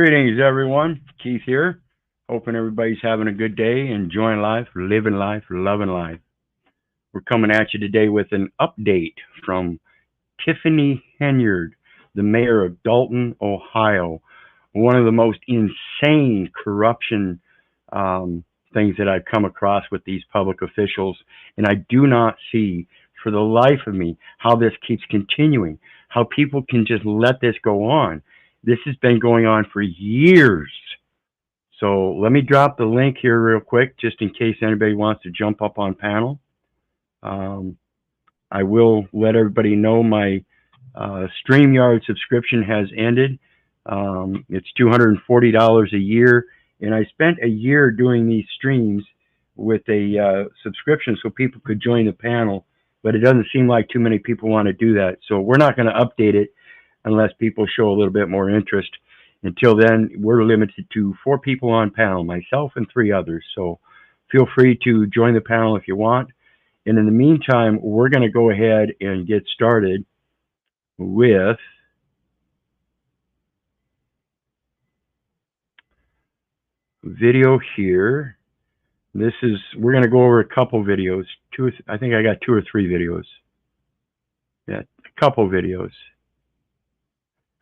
Greetings, everyone. Keith here. Hoping everybody's having a good day, enjoying life, living life, loving life. We're coming at you today with an update from Tiffany Henyard, the mayor of Dolton, Ohio. One of the most insane corruption things that I've come across with these public officials, and I do not see for the life of me how this keeps continuing, how people can just let this go on. This has been going on for years. So let me drop the link here real quick, just in case anybody wants to jump up on panel. I will let everybody know my StreamYard subscription has ended. It's $240 a year, and I spent a year doing these streams with a subscription so people could join the panel, but it doesn't seem like too many people want to do that. So we're not going to update it unless people show a little bit more interest. Until then, we're limited to 4 people on panel, myself and 3 others. So feel free to join the panel if you want. And in the meantime, we're going to go ahead and get started with video here. We're going to go over a couple videos. I think I got 2 or 3 videos. Yeah, a couple videos.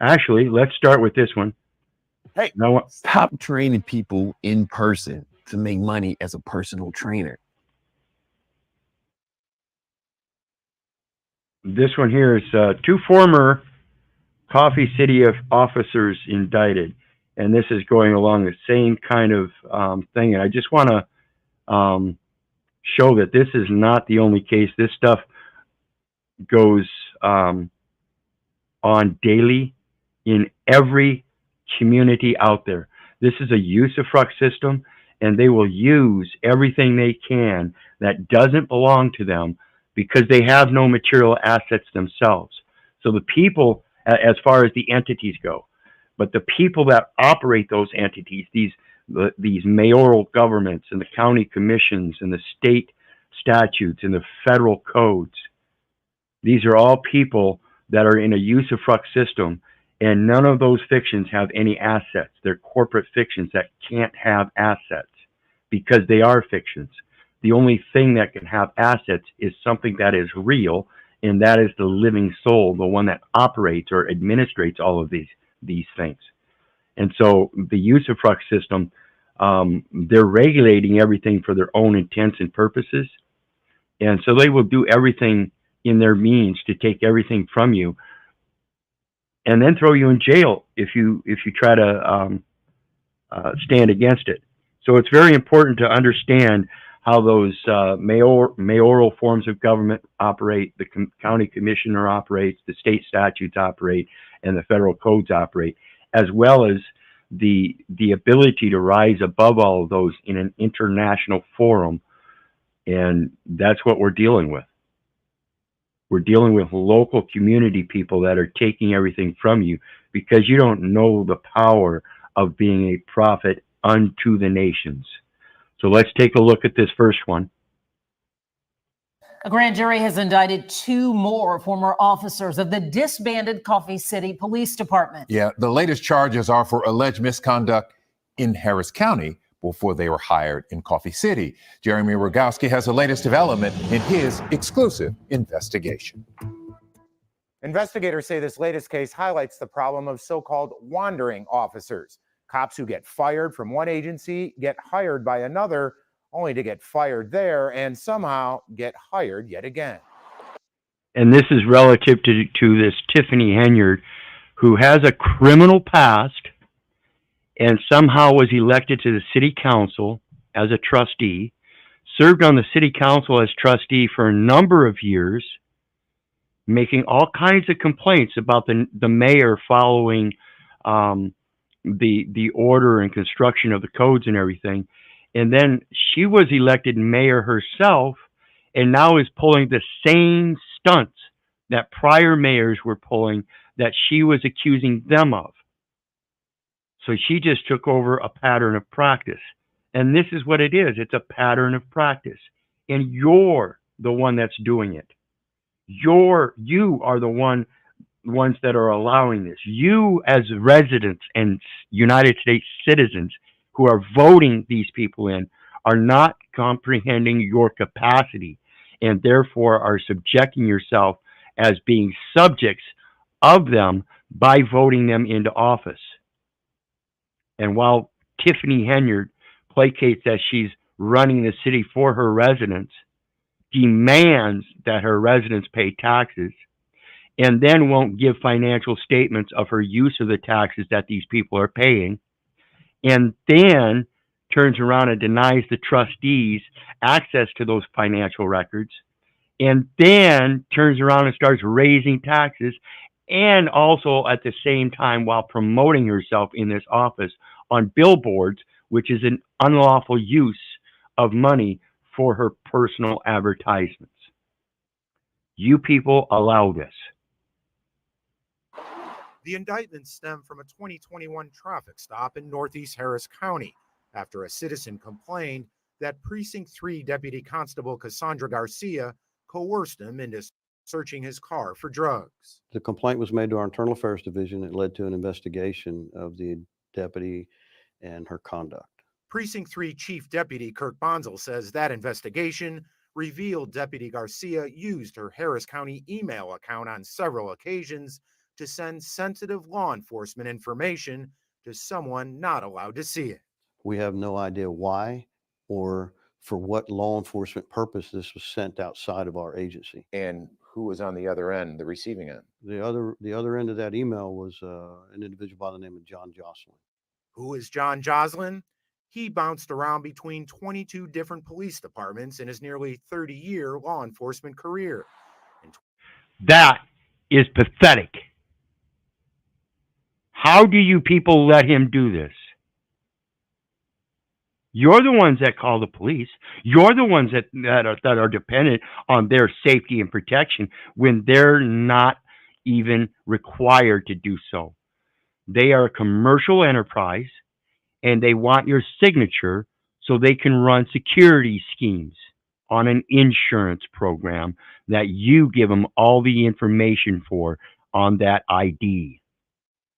Actually, let's start with this one. Hey, stop training people in person to make money as a personal trainer. This one here is 2 former Coffee City officers indicted. And this is going along the same kind of thing. And I just want to show that this is not the only case. This stuff goes on daily in every community out there. This is a usufruct system, and they will use everything they can that doesn't belong to them because they have no material assets themselves. So the people, as far as the entities go, but the people that operate those entities, these mayoral governments and the county commissions and the state statutes and the federal codes, these are all people that are in a usufruct system. And none of those fictions have any assets. They're corporate fictions that can't have assets because they are fictions. The only thing that can have assets is something that is real, and that is the living soul, the one that operates or administrates all of these things. And so the usufruct system, they're regulating everything for their own intents and purposes. And so they will do everything in their means to take everything from you, and then throw you in jail if you try to stand against it. So it's very important to understand how those mayoral forms of government operate, the county commissioner operates, the state statutes operate, and the federal codes operate, as well as the ability to rise above all of those in an international forum. And that's what we're dealing with. We're dealing with local community people that are taking everything from you because you don't know the power of being a prophet unto the nations. So let's take a look at this first one. A grand jury has indicted 2 more former officers of the disbanded Coffee City Police Department. Yeah, the latest charges are for alleged misconduct in Harris County before they were hired in Coffee City. Jeremy Rogowski has the latest development in his exclusive investigation. Investigators say this latest case highlights the problem of so-called wandering officers. Cops who get fired from one agency get hired by another, only to get fired there and somehow get hired yet again. And this is relative to this Tiffany Henyard, who has a criminal past and somehow was elected to the city council as a trustee, served on the city council as trustee for a number of years, making all kinds of complaints about the mayor following the order and construction of the codes and everything. And then she was elected mayor herself and now is pulling the same stunts that prior mayors were pulling that she was accusing them of. So she just took over a pattern of practice. And this is what it is. It's a pattern of practice. And you're the one that's doing it. You are the one ones that are allowing this. You, as residents and United States citizens who are voting these people in, are not comprehending your capacity and therefore are subjecting yourself as being subjects of them by voting them into office. And while Tiffany Henyard placates that she's running the city for her residents, demands that her residents pay taxes, and then won't give financial statements of her use of the taxes that these people are paying, and then turns around and denies the trustees access to those financial records, and then turns around and starts raising taxes, and also at the same time, while promoting herself in this office on billboards, which is an unlawful use of money for her personal advertisements. You people allow this. The indictments stem from a 2021 traffic stop in Northeast Harris County after a citizen complained that Precinct 3 Deputy Constable Cassandra Garcia coerced him into searching his car for drugs. The complaint was made to our Internal Affairs Division. It led to an investigation of the deputy and her conduct. Precinct 3 Chief Deputy Kirk Bonzel says that investigation revealed Deputy Garcia used her Harris County email account on several occasions to send sensitive law enforcement information to someone not allowed to see it. We have no idea why or for what law enforcement purpose this was sent outside of our agency. And who was on the other end, the receiving end? The other end of that email was an individual by the name of John Jocelyn. Who is John Jocelyn? He bounced around between 22 different police departments in his nearly 30-year law enforcement career. That is pathetic. How do you people let him do this? You're the ones that call the police. You're the ones that are dependent on their safety and protection when they're not even required to do so. They are a commercial enterprise, and they want your signature so they can run security schemes on an insurance program that you give them all the information for on that ID.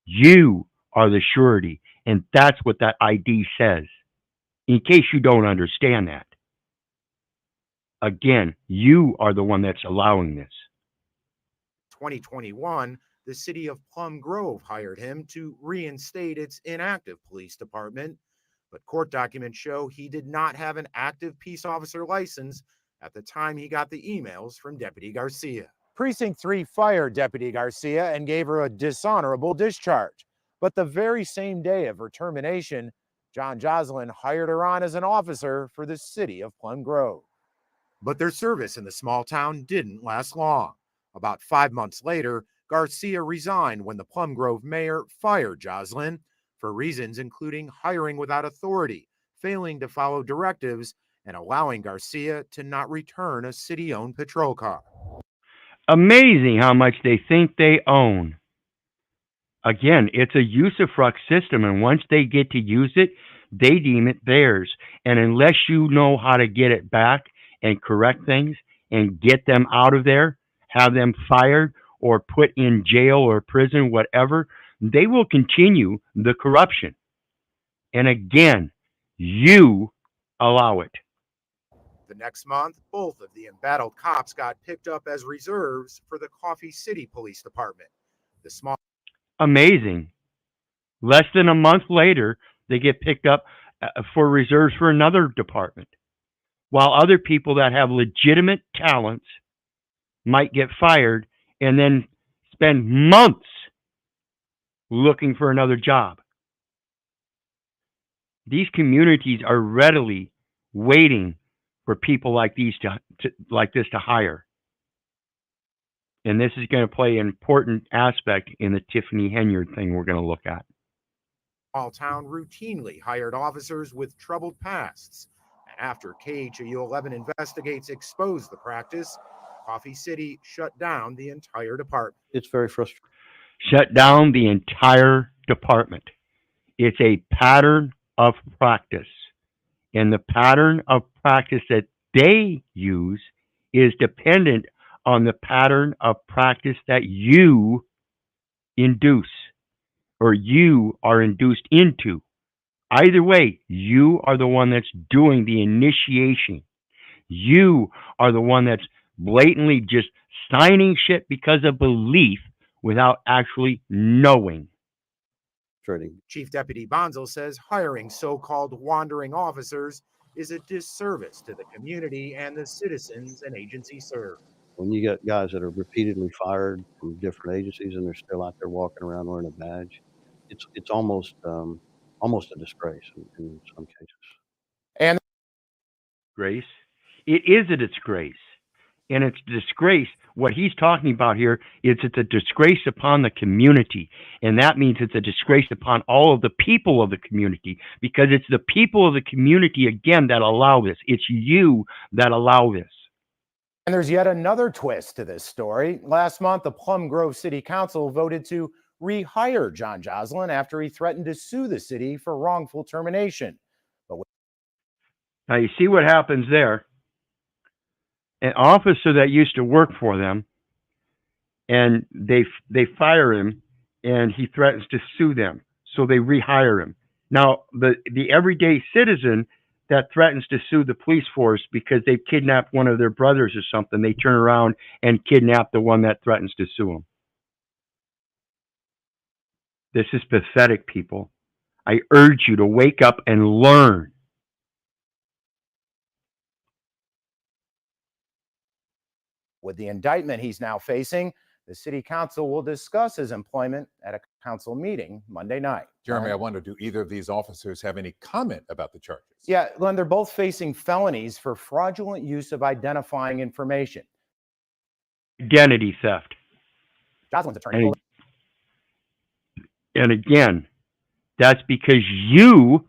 You are the surety, and that's what that ID says, in case you don't understand that. Again, you are the one that's allowing this. 2021, the city of Plum Grove hired him to reinstate its inactive police department, but court documents show he did not have an active peace officer license at the time he got the emails from Deputy Garcia. Precinct 3 fired Deputy Garcia and gave her a dishonorable discharge. But the very same day of her termination, John Jocelyn hired her on as an officer for the city of Plum Grove. But their service in the small town didn't last long. About 5 months later, Garcia resigned when the Plum Grove mayor fired Jocelyn for reasons including hiring without authority, failing to follow directives, and allowing Garcia to not return a city-owned patrol car. Amazing how much they think they own. Again, it's a usufruct system, and once they get to use it, they deem it theirs. And unless you know how to get it back and correct things and get them out of there, have them fired or put in jail or prison, whatever, they will continue the corruption. And again, you allow it. The next month, both of the embattled cops got picked up as reserves for the Coffee City Police Department. The small Amazing. Less than a month later, they get picked up for reserves for another department, while other people that have legitimate talents might get fired and then spend months looking for another job. These communities are readily waiting for people like these like this to hire. And this is going to play an important aspect in the Tiffany Henyard thing we're going to look at. Small town routinely hired officers with troubled pasts. And after KHOU 11 investigates exposed the practice, Coffee City shut down the entire department. It's very frustrating. Shut down the entire department. It's a pattern of practice. And the pattern of practice that they use is dependent on the pattern of practice that you induce, or you are induced into. Either way, you are the one that's doing the initiation. You are the one that's blatantly just signing shit because of belief without actually knowing. Trading. Chief Deputy Bonzel says hiring so-called wandering officers is a disservice to the community and the citizens an agency serves. When you get guys that are repeatedly fired from different agencies and they're still out there walking around wearing a badge, it's almost a disgrace in some cases. And Grace. It is a disgrace. And it's a disgrace. What he's talking about here is it's a disgrace upon the community. And that means it's a disgrace upon all of the people of the community, because it's the people of the community, again, that allow this. It's you that allow this. And there's yet another twist to this story. Last month, the Plum Grove City Council voted to rehire John Joslin after he threatened to sue the city for wrongful termination. Now, you see what happens there. An officer that used to work for them, and they fire him, and he threatens to sue them, so they rehire him. Now, the everyday citizen that threatens to sue the police force because they've kidnapped one of their brothers or something, they turn around and kidnap the one that threatens to sue them. This is pathetic, people. I urge you to wake up and learn. With the indictment he's now facing, the city council will discuss his employment at a council meeting Monday night. Jeremy, I wonder, do either of these officers have any comment about the charges? Yeah, Glenn, they're both facing felonies for fraudulent use of identifying information. Identity theft. Joslin's attorney. And again, that's because you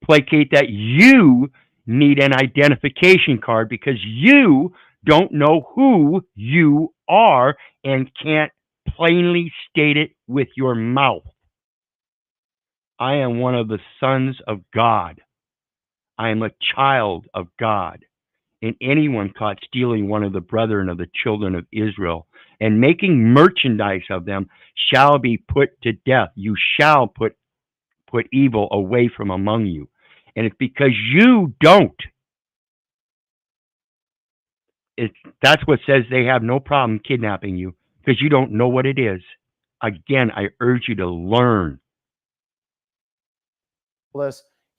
placate that you need an identification card because you don't know who you are and can't plainly state it with your mouth. I am one of the sons of God. I am a child of God. And anyone caught stealing one of the brethren of the children of Israel and making merchandise of them shall be put to death. You shall put evil away from among you. And it's because you don't. That's what says they have no problem kidnapping you, because you don't know what it is. Again, I urge you to learn.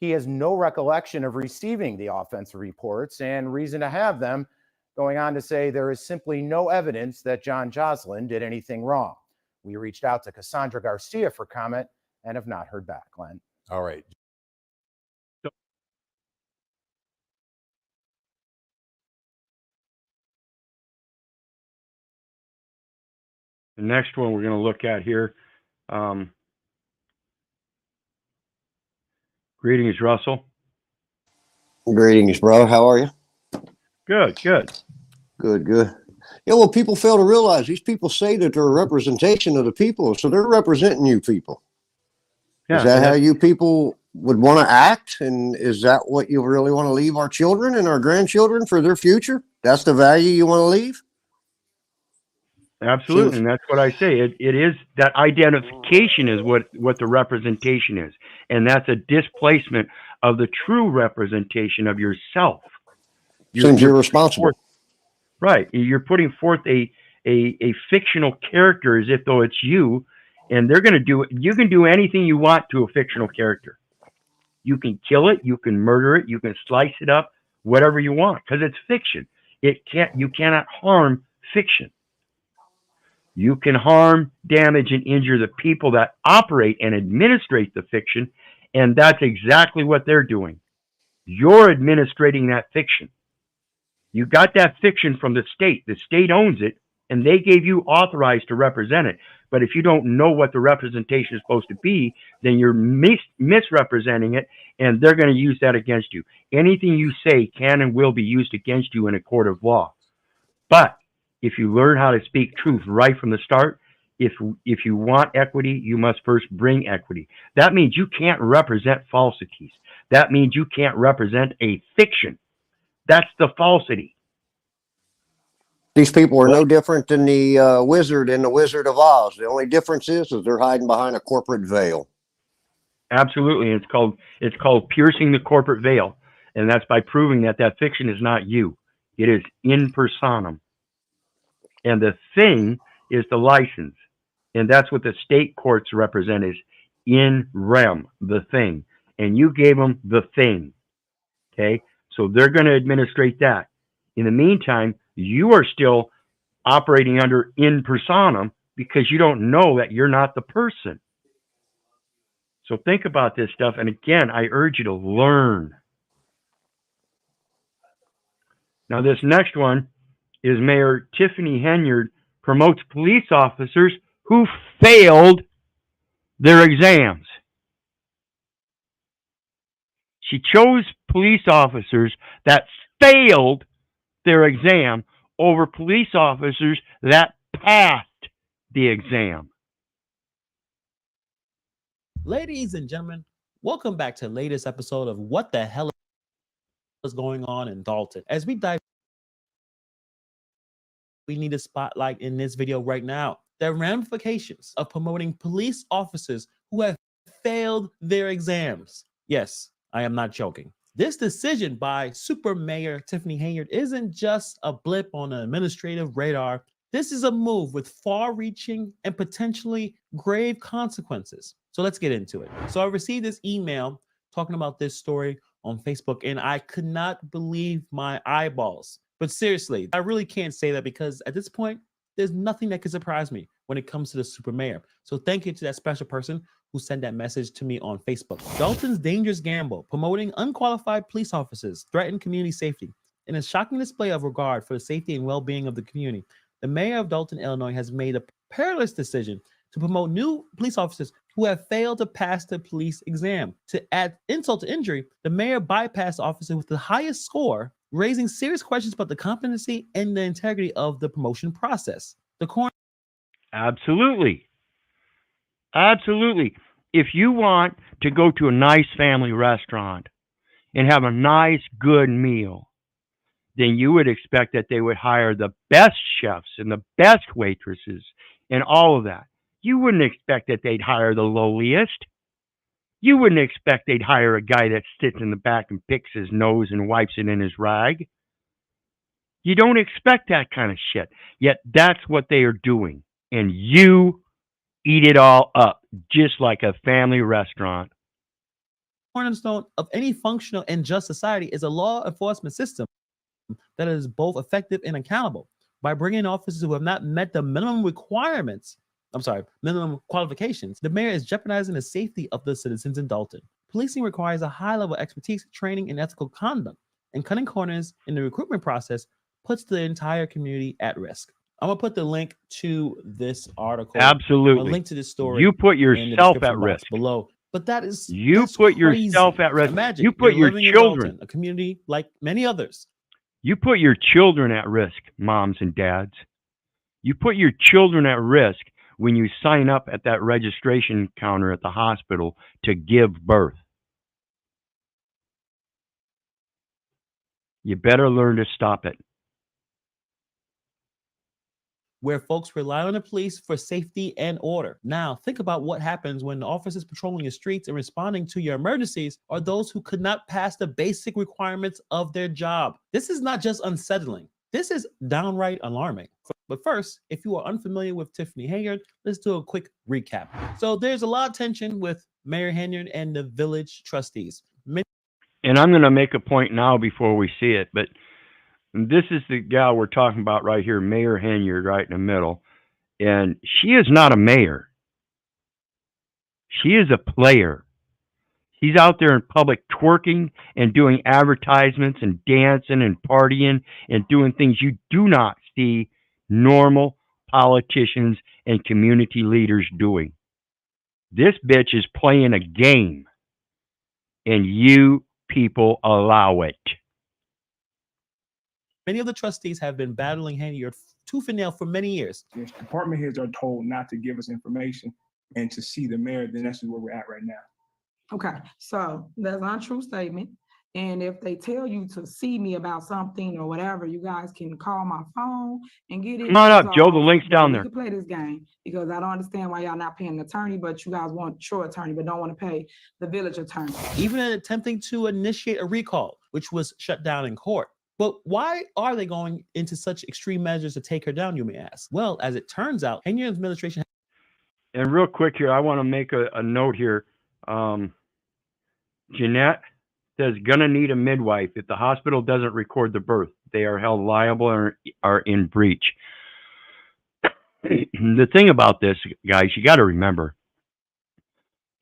He has no recollection of receiving the offensive reports and reason to have them, going on to say there is simply no evidence that John Joslin did anything wrong. We reached out to Cassandra Garcia for comment and have not heard back, Glenn. All right. The next one we're going to look at here. Greetings, Russell. Greetings, bro. How are you? Good. Good. Yeah, well, people fail to realize these people say that they're a representation of the people, so they're representing you people. Yeah, is that how you people would want to act? And is that what you really want to leave our children and our grandchildren for their future? That's the value you want to leave? Absolutely, and that's what I say. It is that identification is what the representation is, and that's a displacement of the true representation of yourself. Seems irresponsible. Right, you're putting forth a fictional character as if though it's you, and they're going to do it. You can do anything you want to a fictional character. You can kill it, you can murder it, you can slice it up, whatever you want, because it's fiction. You cannot harm fiction. You can harm, damage, and injure the people that operate and administrate the fiction, and that's exactly what they're doing. You're administrating that fiction. You got that fiction from the state. The state owns it, and they gave you authorized to represent it. But if you don't know what the representation is supposed to be, then you're misrepresenting it, and they're going to use that against you. Anything you say can and will be used against you in a court of law. But if you learn how to speak truth right from the start, if you want equity, you must first bring equity. That means you can't represent falsities. That means you can't represent a fiction. That's the falsity. These people are no different than the wizard in the Wizard of Oz. The only difference is they're hiding behind a corporate veil. Absolutely. It's called piercing the corporate veil. And that's by proving that that fiction is not you. It is in personam. And the thing is the license. And that's what the state courts represent is in rem, the thing. And you gave them the thing. Okay? So they're going to administrate that. In the meantime, you are still operating under in personam because you don't know that you're not the person. So think about this stuff. And again, I urge you to learn. Now, this next one is Mayor Tiffany Henyard promotes police officers who failed their exams. She chose police officers that failed their exam over police officers that passed the exam. Ladies and gentlemen, welcome back to the latest episode of What the Hell is Going On in Dolton. As we dive, we need a spotlight in this video right now. The ramifications of promoting police officers who have failed their exams. Yes, I am not joking. This decision by Super Mayor Tiffany Henyard isn't just a blip on the administrative radar. This is a move with far-reaching and potentially grave consequences. So let's get into it. So I received this email talking about this story on Facebook, and I could not believe my eyeballs. But seriously, I really can't say that because at this point, there's nothing that could surprise me when it comes to the super mayor. So thank you to that special person who sent that message to me on Facebook. Dolton's dangerous gamble, promoting unqualified police officers, threaten community safety. In a shocking display of regard for the safety and well-being of the community, the mayor of Dolton, Illinois has made a perilous decision to promote new police officers who have failed to pass the police exam. To add insult to injury, the mayor bypassed the officer with the highest score, raising serious questions about the competency and the integrity of the promotion process. The coroner. Absolutely. Absolutely. If you want to go to a nice family restaurant and have a nice, good meal, then you would expect that they would hire the best chefs and the best waitresses and all of that. You wouldn't expect that they'd hire the lowliest. You wouldn't expect they'd hire a guy that sits in the back and picks his nose and wipes it in his rag. You don't expect that kind of shit. Yet that's what they are doing. And you eat it all up, just like a family restaurant. Cornerstone of any functional and just society is a law enforcement system that is both effective and accountable. By bringing in officers who have not met the minimum qualifications, the mayor is jeopardizing the safety of the citizens in Dolton. Policing requires a high level of expertise, training, and ethical conduct, and cutting corners in the recruitment process puts the entire community at risk. I'm gonna put the link to this article. Absolutely. A link to this story. You put yourself at risk below. But that's put crazy. yourself at risk. Imagine you put your living in children, Dolton, a community like many others. You put your children at risk, moms and dads. You put your children at risk when you sign up at that registration counter at the hospital to give birth. You better learn to stop it. Where folks rely on the police for safety and order. Now, think about what happens when the officers patrolling your streets and responding to your emergencies are those who could not pass the basic requirements of their job. This is not just unsettling. This is downright alarming. But first, if you are unfamiliar with Tiffany Henyard, let's do a quick recap. So there's a lot of tension with Mayor Henyard and the village trustees. And I'm going to make a point now before we see it, but this is the gal we're talking about right here, Mayor Henyard, right in the middle. And she is not a mayor. She is a player. She's out there in public twerking and doing advertisements and dancing and partying and doing things you do not see normal politicians and community leaders doing. This bitch is playing a game, and you people allow it. Many of the trustees have been battling Henyard tooth and nail for many years. If department heads are told not to give us information and to see the mayor, then that's where we're at right now. Okay, so that's not a true statement. And if they tell you to see me about something or whatever, you guys can call my phone and get it Come on up, Joe. The resolved. link's down We there. can play this game because I don't understand why y'all not paying an attorney, but you guys want your attorney, but don't want to pay the village attorney. Even attempting to initiate a recall, which was shut down in court. But why are they going into such extreme measures to take her down, you may ask? Well, as it turns out, Henyard's administration. And real quick here, I want to make a note here. Jeanette says, gonna need a midwife. If the hospital doesn't record the birth, they are held liable or are in breach. The thing about this, guys, you got to remember,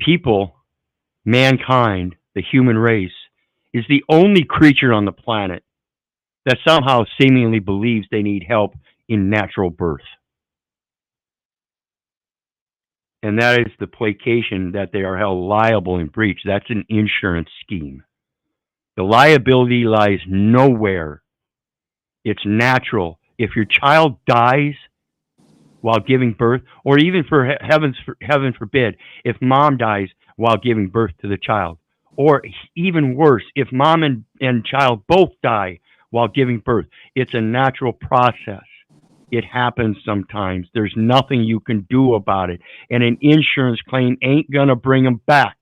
people, mankind, the human race, is the only creature on the planet that somehow seemingly believes they need help in natural birth. And that is the placation that they are held liable in breach. That's an insurance scheme. The liability lies nowhere. It's natural. If your child dies while giving birth, or even for heaven forbid, if mom dies while giving birth to the child, or even worse, if mom and child both die while giving birth, it's a natural process. It happens sometimes. There's nothing you can do about it. And an insurance claim ain't going to bring them back.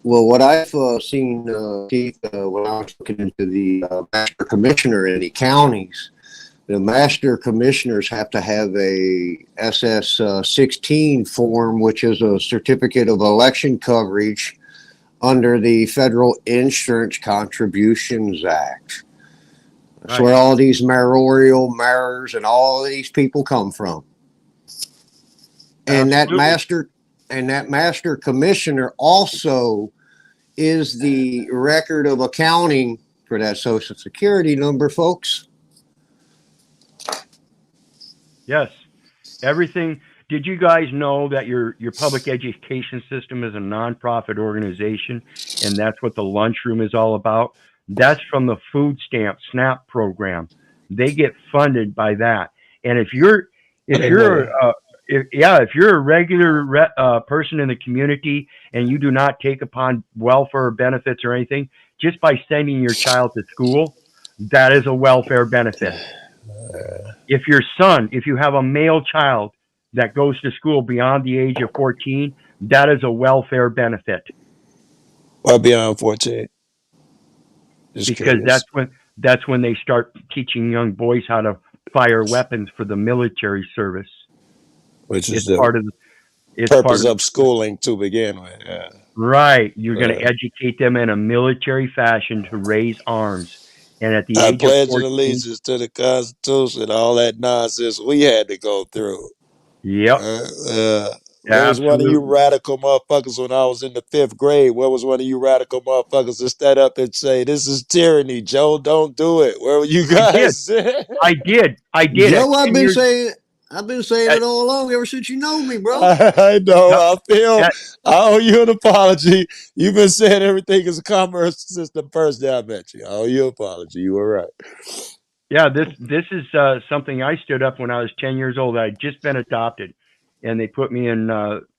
Well, what I've seen, Keith, when I was looking into the master commissioner in the counties, the master commissioners have to have a SS-16 form, which is a certificate of election coverage under the Federal Insurance Contributions Act. That's where all these mayoral mayors and all of these people come from. And Absolutely. that master commissioner also is the record of accounting for that Social Security number, folks. Yes. Everything. Did you guys know that your public education system is a nonprofit organization, and that's what the lunchroom is all about? That's from the food stamp SNAP program. They get funded by that. And if you're a regular person in the community and you do not take upon welfare benefits or anything, just by sending your child to school, that is a welfare benefit. If you have a male child that goes to school beyond the age of 14, that is a welfare benefit. Why beyond 14? Just Because curious. that's when they start teaching young boys how to fire weapons for the military service. Which is It's part the of purpose of schooling to begin with. Yeah. Right. You're going to educate them in a military fashion to raise arms. And at the I age of pledge 14, allegiance to the Constitution, all that nonsense we had to go through. yep, Where was one of you absolutely. radical motherfuckers when I was in the 5th grade? Where was one of you radical motherfuckers to stand up and say, this is tyranny, Joe, don't do it? Where were you guys? I did. Joe, At I've 10 been years, saying it at, all along ever since you know me, bro. I know. yep, I feel at, I owe you an apology. You've been saying everything is a commerce system first day I met you. I owe you an apology. You were right. yeah, this is something I stood up when I was 10 years old. I'd just been adopted, and they put me in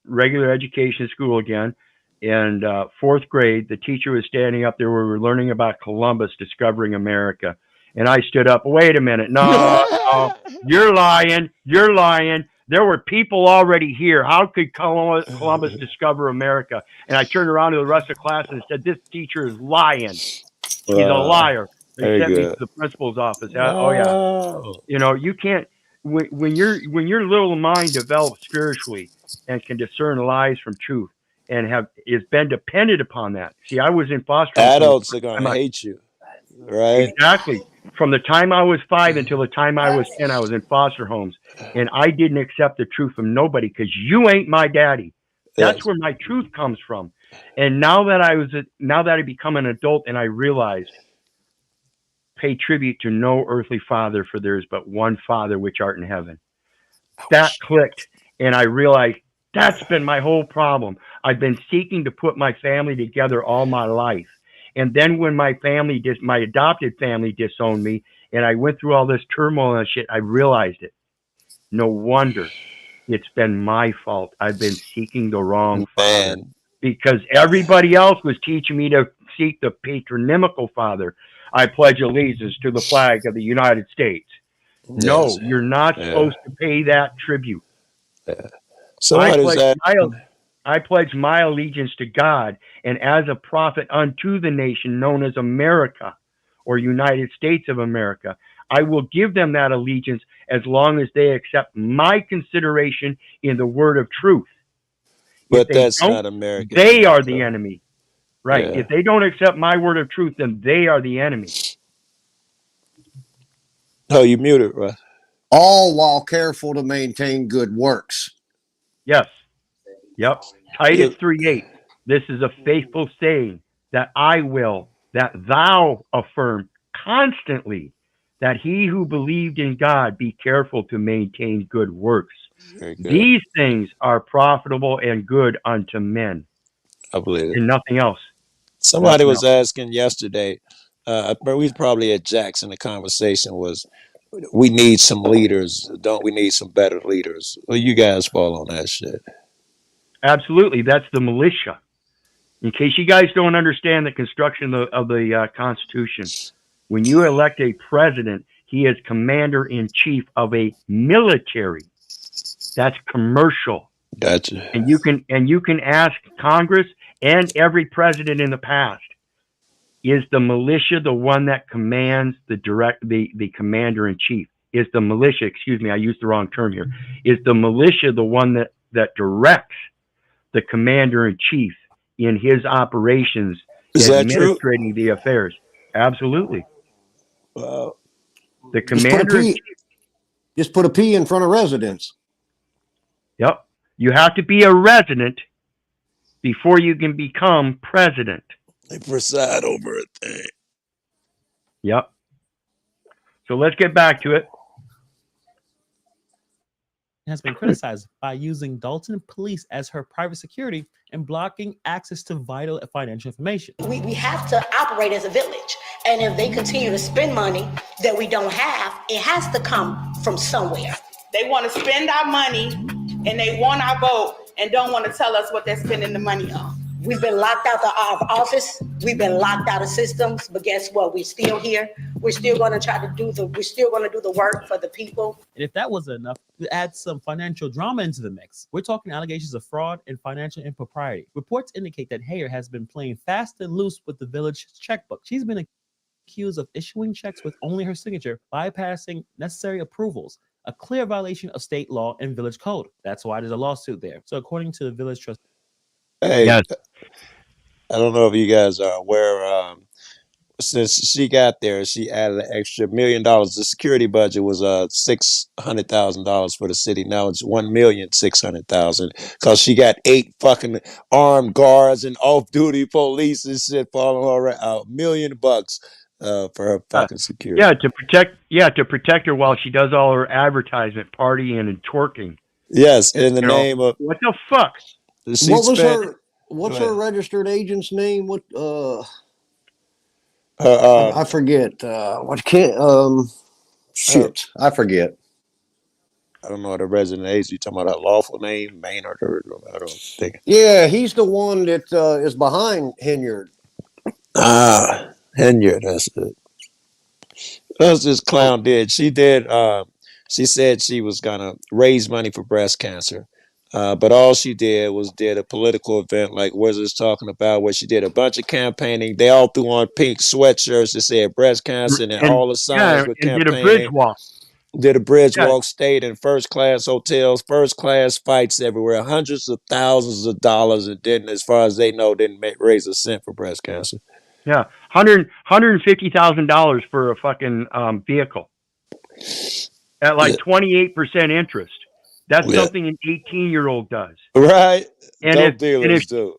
regular education school again. And 4th grade, the teacher was standing up there where we were learning about Columbus discovering America. And I stood up, wait a minute, no, you're lying, you're lying. There were people already here. How could Columbus discover America? And I turned around to the rest of the class and said, this teacher is lying. He's a liar. They Very sent me to good. the principal's office. Oh yeah, Oh. you can't when your little mind develops spiritually and can discern lies from truth and is been dependent upon that. See, I was in foster home Adults are gonna hate you, right? exactly from the time I was 5 until the time I was 10. I was in foster homes, and I didn't accept the truth from nobody because you ain't my daddy. That's Yes. where my truth comes from. And now that I become an adult and I realized, pay tribute to no earthly father, for there is but one Father which art in heaven. That clicked, and I realized that's been my whole problem. I've been seeking to put my family together all my life. And then when my adopted family disowned me, and I went through all this turmoil and shit, I realized it. No wonder it's been my fault. I've been seeking the wrong father Man, because everybody else was teaching me to seek the patronymical father. I pledge allegiance to the flag of the United States. No, Yes. you're not Yeah. supposed to pay that tribute. Yeah. Somebody's I pledge my allegiance to God and as a prophet unto the nation known as America or United States of America. I will give them that allegiance as long as they accept my consideration in the word of truth. If but they that's don't, not American. they are the enemy. Right. Yeah. If they don't accept my word of truth, then they are the enemy. Oh, you muted, right? All while careful to maintain good works. Yes. Yep. Titus 3:8. This is a faithful saying that I will, that thou affirm constantly, that he who believed in God be careful to maintain good works. Very good. These things are profitable and good unto men, I believe it. and nothing else. Somebody Nothing was else. asking yesterday, but we was probably at Jackson. The conversation was, we need some leaders. Don't we need some better leaders? Well, you guys fall on that shit. Absolutely. That's the militia. In case you guys don't understand the construction of the Constitution, when you elect a president, he is commander in chief of a military. That's commercial. Gotcha. And you can ask Congress and every president in the past, is the militia the one that commands the commander in chief? Is the militia, excuse me, I used the wrong term here. Is the militia the one that directs the commander in chief in his operations, Is that true? administrating the affairs? Absolutely. Wow. The commander in chief. Just put a P in front of residence. Yep. You have to be a resident before you can become president. They preside over a thing. Yep. So let's get back to it. Has been criticized by using Dolton police as her private security and blocking access to vital financial information. We have to operate as a village. And if they continue to spend money that we don't have, it has to come from somewhere. They want to spend our money and they want our vote and don't want to tell us what they're spending the money on. We've been locked out of office. We've been locked out of systems, but guess what? We're still here. We're still going to do the work for the people. And if that wasn't enough, to add some financial drama into the mix, we're talking allegations of fraud and financial impropriety. Reports indicate that Henyard has been playing fast and loose with the village checkbook. She's been accused of issuing checks with only her signature, bypassing necessary approvals, a clear violation of state law and village code. That's why there's a lawsuit there. So according to the village trust. Hey, Yes. I don't know if you guys are aware. Since she got there, she added an extra $1 million. The security budget was $600,000 for the city. Now it's $1,600,000 because she got 8 fucking armed guards and off-duty police and shit following her around. $1 million bucks for her fucking security. To protect her while she does all her advertisement, partying and twerking. Yes, in the name of what the fuck? What's her registered agent's name? What I forget. I forget. I don't know the resident agent. You talking about her lawful name, Maynard? I don't think. Yeah, he's the one that is behind Henyard. Henyard, that's it. That's this clown did. She did. She said she was gonna raise money for breast cancer. But all she did was did a political event like Wizard's talking about, where she did a bunch of campaigning. They all threw on pink sweatshirts that said breast cancer and all the signs with campaigning. Did a bridge walk. Stayed in first class hotels, first class fights everywhere, hundreds of thousands of dollars, and didn't, as far as they know, didn't raise a cent for breast cancer. Yeah, $150,000 for a fucking vehicle at like 28% interest. That's something an 18-year-old does. Right. And dealers do.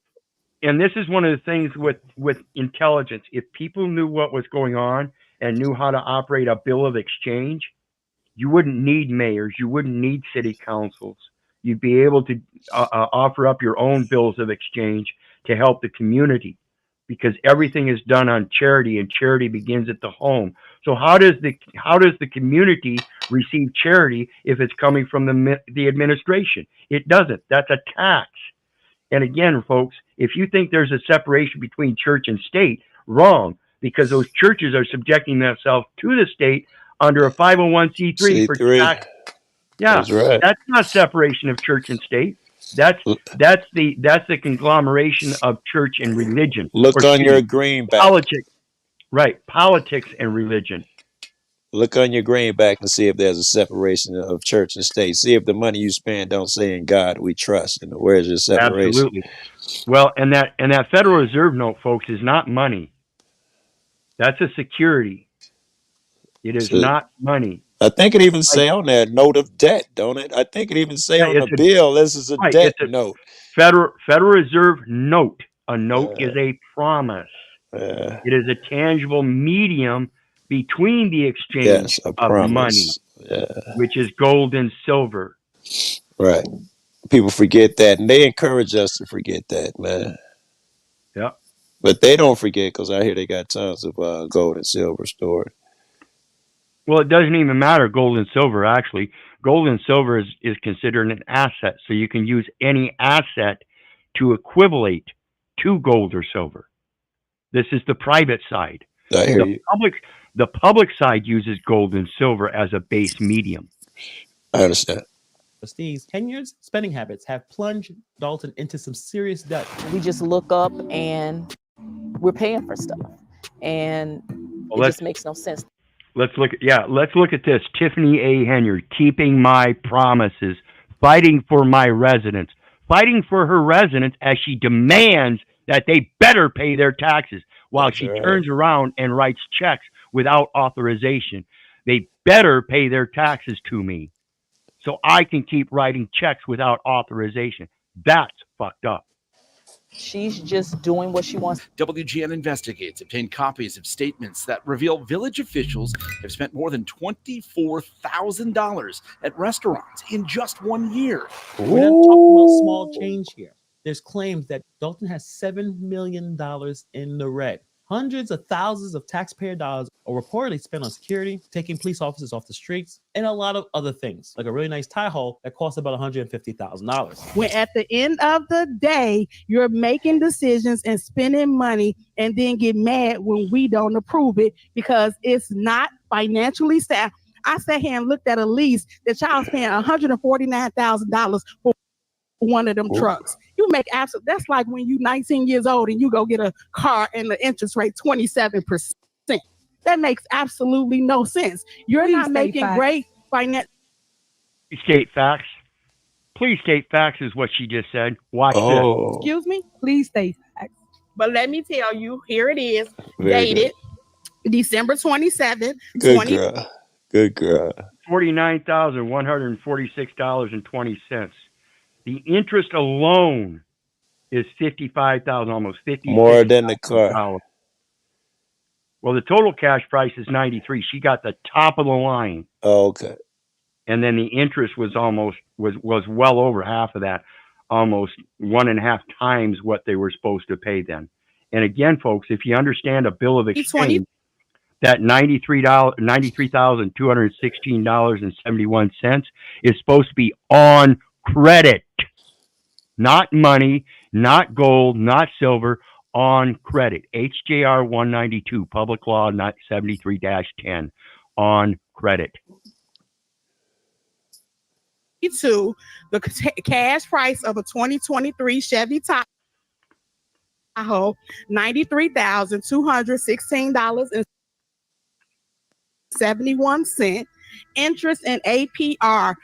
And this is one of the things with intelligence. If people knew what was going on and knew how to operate a bill of exchange, you wouldn't need mayors. You wouldn't need city councils. You'd be able to offer up your own bills of exchange to help the community, because everything is done on charity, and charity begins at the home. So how does the community receive charity if it's coming from the administration? It doesn't. That's a tax. And again, folks, if you think there's a separation between church and state, Wrong, because those churches are subjecting themselves to the state under a 501c3 for C3. tax. Yeah, That's right. that's not separation of church and state. That's the conglomeration of church and religion. Look Or on excuse your me, greenback. politics. Right, politics and religion. Look on your greenback and see if there's a separation of church and state. See if the money you spend don't say in God we trust. And where's your separation? Absolutely. Well, and that Federal Reserve note, folks, is not money. That's a security. It is So, not money. I think it even Like, say on that note of debt, don't it? I think it even say yeah, on the it's a bill, this is a right. debt It's a note. Federal Reserve note. A note is a promise. It is a tangible medium between the exchange Yes, a of money, promise. Yeah, which is gold and silver. right. People forget that, and they encourage us to forget that, man. Yeah. But they don't forget because I hear they got tons of gold and silver stored. Well, it doesn't even matter, gold and silver, actually. Gold and silver is considered an asset, so you can use any asset to equivalate to gold or silver. This is the private side. I hear you. The public side uses gold and silver as a base medium. I understand. Trustees, Henyard's spending habits have plunged Dolton into some serious debt. We just look up and we're paying for stuff, and Well, it just makes no sense. Let's look at this. Tiffany A. Henyard, keeping my promises, fighting for my residents, fighting for her residents as she demands that they better pay their taxes while That's she right. turns around and writes checks without authorization. They better pay their taxes to me so I can keep writing checks without authorization. That's fucked up. She's just doing what she wants. WGN Investigates obtained copies of statements that reveal village officials have spent more than $24,000 at restaurants in just 1 year. We're not talking about small change here. There's claims that Dolton has $7 million in the red. Hundreds of thousands of taxpayer dollars are reportedly spent on security, taking police officers off the streets, and a lot of other things, like a really nice tie hole that costs about $150,000. When at the end of the day, you're making decisions and spending money and then get mad when we don't approve it because it's not financially sound. I sat here and looked at a lease that y'all paying $149,000 for one of them trucks. You make that's like when you 19 years old and you go get a car and the interest rate 27%. That makes absolutely no sense. You're Please not state making facts. great finance. State facts. Please state facts is what she just said. Watch this. Excuse me? Please state facts. But let me tell you, here it is, Very dated December 27th, Good girl. Good girl. $49,146.20. The interest alone is $55,000, almost $50,000. More than the car. Well, the total cash price is $93,000. She got the top of the line. Oh, okay. And then the interest was well over half of that, almost 1.5 times what they were supposed to pay then. And again, folks, if you understand a bill of exchange, that $93,216.71 is supposed to be on credit, not money, not gold, not silver, on credit. HJR 192, Public Law 73-10, on credit. To the cash price of a 2023 Chevy Tahoe, $93,216.71. Interest and APR,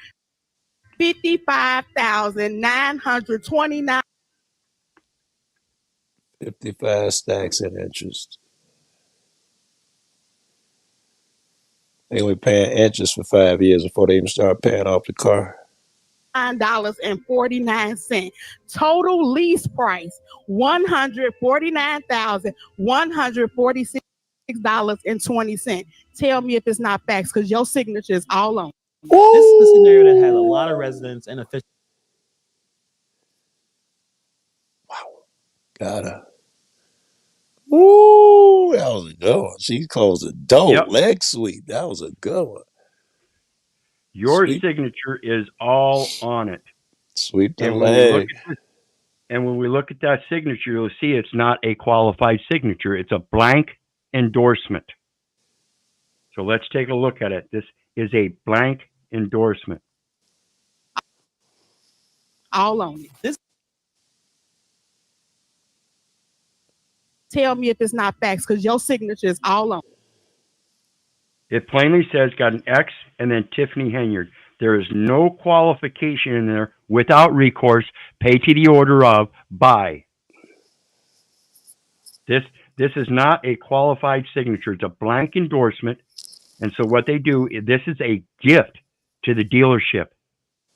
$55,929. 55 stacks in interest. They only paying interest for 5 years before they even start paying off the car. $9.49. Total lease price $149,146.20. Tell me if it's not facts, because your signature is all on. This is the scenario that had a lot of residents and officials. Got her. Ooh, that was a good one. She closed the door. Leg sweep. That was a good one. Your signature is all on it. Sweep the and when you look leg. at this, And when we look at that signature, you'll see it's not a qualified signature. It's a blank endorsement. So let's take a look at it. This is a blank endorsement. All on it. This Tell me if it's not facts, because your signature is all on it. It plainly says got an X and then Tiffany Henyard. There is no qualification in there without recourse, pay to the order of, by. This is not a qualified signature. It's a blank endorsement. And so what they do, this is a gift to the dealership,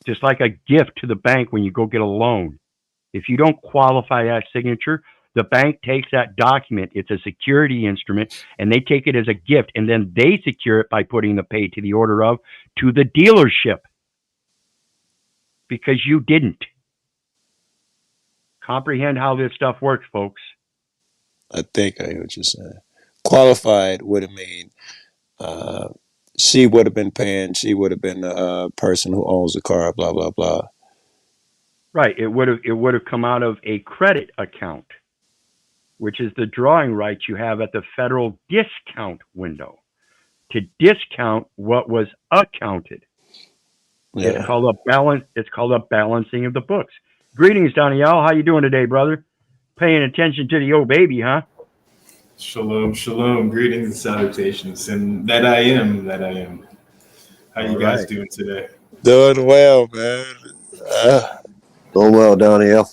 just like a gift to the bank when you go get a loan. If you don't qualify that signature, the bank takes that document. It's a security instrument, and they take it as a gift, and then they secure it by putting the pay to the order of to the dealership because you didn't. Comprehend how this stuff works, folks. I think I hear what you're saying. Qualified would have mean she would have been paying. She would have been the person who owns the car. Blah blah blah. Right. It would have come out of a credit account, which is the drawing rights you have at the federal discount window to discount what was accounted. Yeah. It's called a balance. It's called a balancing of the books. Greetings, Danielle. How you doing today, brother? Paying attention to the old baby, huh? Shalom, shalom. Greetings and salutations. And that I am. How you guys doing today? Doing well, man. Doing well, Danielle.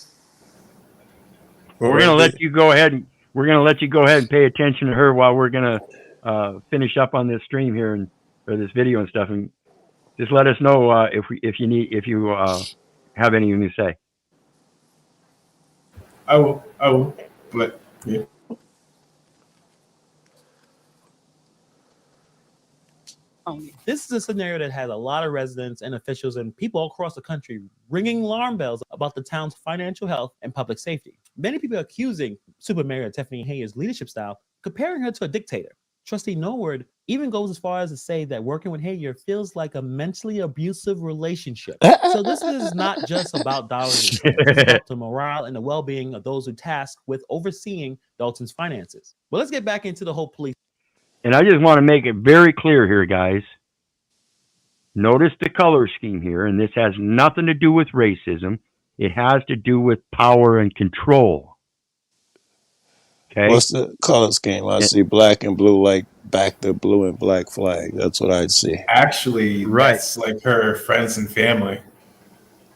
We're gonna let you go ahead and pay attention to her while we're gonna finish up on this stream here or this video and stuff, and just let us know if you have anything to say. I will. But yeah. This is a scenario that has a lot of residents and officials and people all across the country ringing alarm bells about the town's financial health and public safety. Many people are accusing Super Mayor Tiffany Henyard's leadership style, comparing her to a dictator. Trustee Wyrd even goes as far as to say that working with Henyard feels like a mentally abusive relationship. So this is not just about dollars. It's about the morale and the well-being of those who tasked with overseeing Dolton's finances. But let's get back into the whole police. And I just want to make it very clear here, guys. Notice the color scheme here, and this has nothing to do with racism. It has to do with power and control. Okay. What's the color scheme? I see black and blue, like back the blue and black flag. That's what I'd see. Actually, right. That's like her friends and family.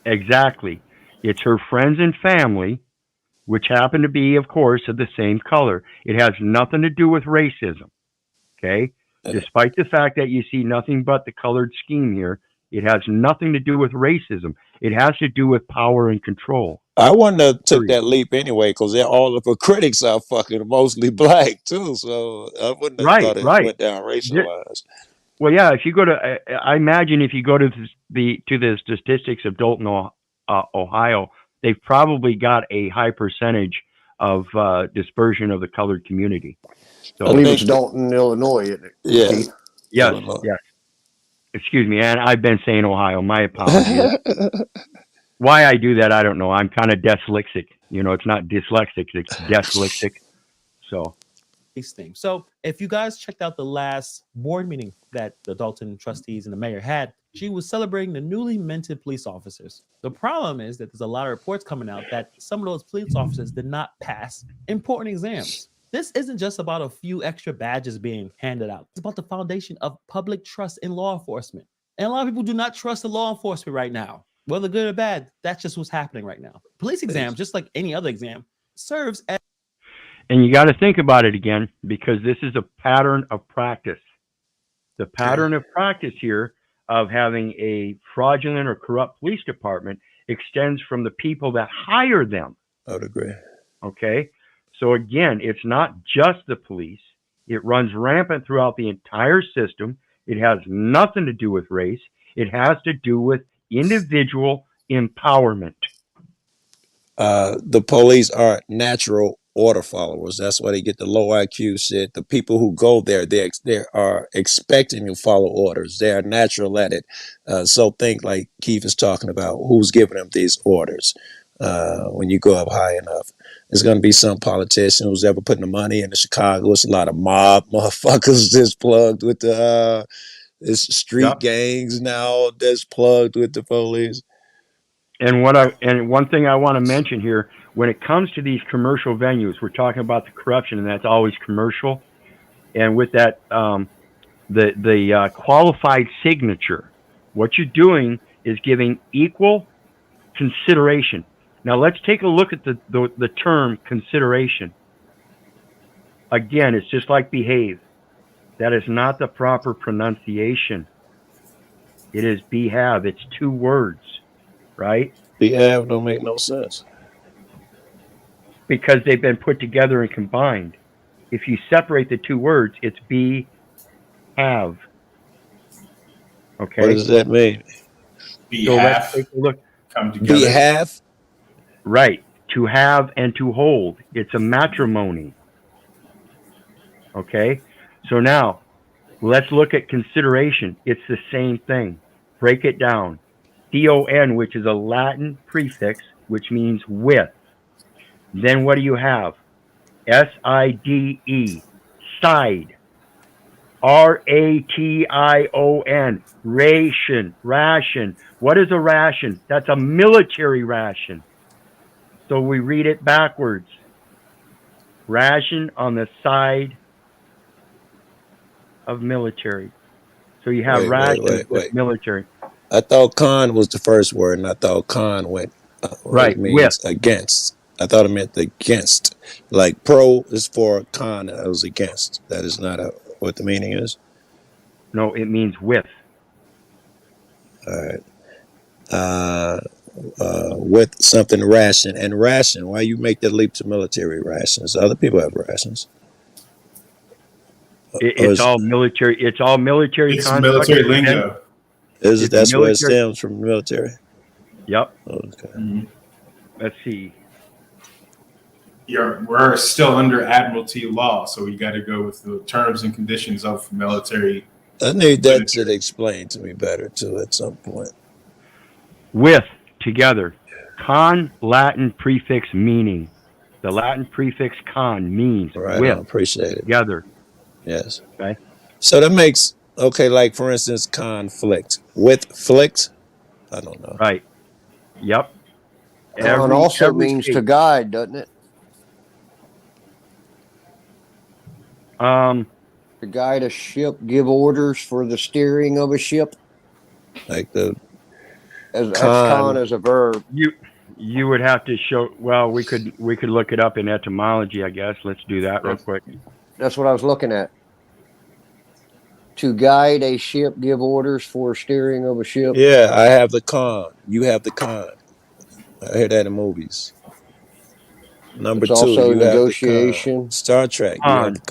Exactly. It's her friends and family, which happen to be, of course, of the same color. It has nothing to do with racism. Okay. Despite the fact that you see nothing but the colored scheme here, it has nothing to do with racism. It has to do with power and control. I wouldn't have took that leap anyway, because all of her critics are fucking mostly black too. So I wouldn't have thought it went down racial wise. Well, yeah. If you go to, I imagine if you go to the statistics of Dolton, Ohio, they've probably got a high percentage of dispersion of the colored community. So, I believe it's Dolton, Illinois, isn't it? Yeah. Yes. Yes. Excuse me, and I've been saying Ohio. My apologies. Why I do that, I don't know. I'm kind of dyslexic. You know, it's not dyslexic, it's dyslexic. So. These things. So if you guys checked out the last board meeting that the Dolton trustees and the mayor had, she was celebrating the newly minted police officers. The problem is that there's a lot of reports coming out that some of those police officers did not pass important exams. This isn't just about a few extra badges being handed out. It's about the foundation of public trust in law enforcement. And a lot of people do not trust the law enforcement right now. Whether good or bad, that's just what's happening right now. Police exam, just like any other exam, serves as... And you got to think about it again, because this is a pattern of practice. The pattern of practice here of having a fraudulent or corrupt police department extends from the people that hire them. I would agree. Okay. So again, it's not just the police. It runs rampant throughout the entire system. It has nothing to do with race. It has to do with individual empowerment. The police are natural order followers. That's why they get the low IQ shit. The people who go there, they are expecting to follow orders. They are natural at it. So think like Keith is talking about, who's giving them these orders. when you go up high enough. There's going to be some politician who's ever putting the money into Chicago. It's a lot of mob motherfuckers just plugged with the it's street gangs now that's plugged with the police. And one thing I want to mention here, when it comes to these commercial venues, we're talking about the corruption, and that's always commercial. And with that, the qualified signature, what you're doing is giving equal consideration. Now let's take a look at the term consideration. Again, it's just like behave. That is not the proper pronunciation. It is behave. It's two words, right? Behave don't make no sense. Because they've been put together and combined. If you separate the two words, it's be, have. Okay? What does that mean? So let's take a look. Come together. Behalf? Right. To have and to hold. It's a matrimony. Okay? So now, let's look at consideration. It's the same thing. Break it down. C-O-N, which is a Latin prefix, which means with. Then what do you have? S-I-D-E, side. R-A-T-I-O-N, ration, ration. What is a ration? That's a military ration. So we read it backwards. Ration on the side of military. So you have ration with military. I thought con was the first word, and I thought con went right means with against. I thought it meant against. Like pro is for, con I was against. That is not what the meaning is. No, it means with. All right. With something ration. And ration, why you make that leap to military rations? Other people have rations. It's all military. It's all military. It's military lingo. That's where it stems from, military. Yep. Okay. Mm-hmm. Let's see. We're still under Admiralty law, so we got to go with the terms and conditions of military. I need that to explain to me better too at some point. With, together. Con, Latin prefix meaning. The Latin prefix con means right, with. I appreciate it. Together. Yes. Okay. So that makes, okay, like for instance, conflict. With flict? I don't know. Right. Yep. Con also means to guide, doesn't it? To guide a ship, give orders for the steering of a ship. Like the that's con as a verb. You would have to show. Well, we could look it up in etymology, I guess. Let's do that real quick. That's what I was looking at. To guide a ship, give orders for steering of a ship. Yeah, I have the con. You have the con. I hear that in movies. Number it's 2, also you negotiation. Have the con. Star Trek, you have the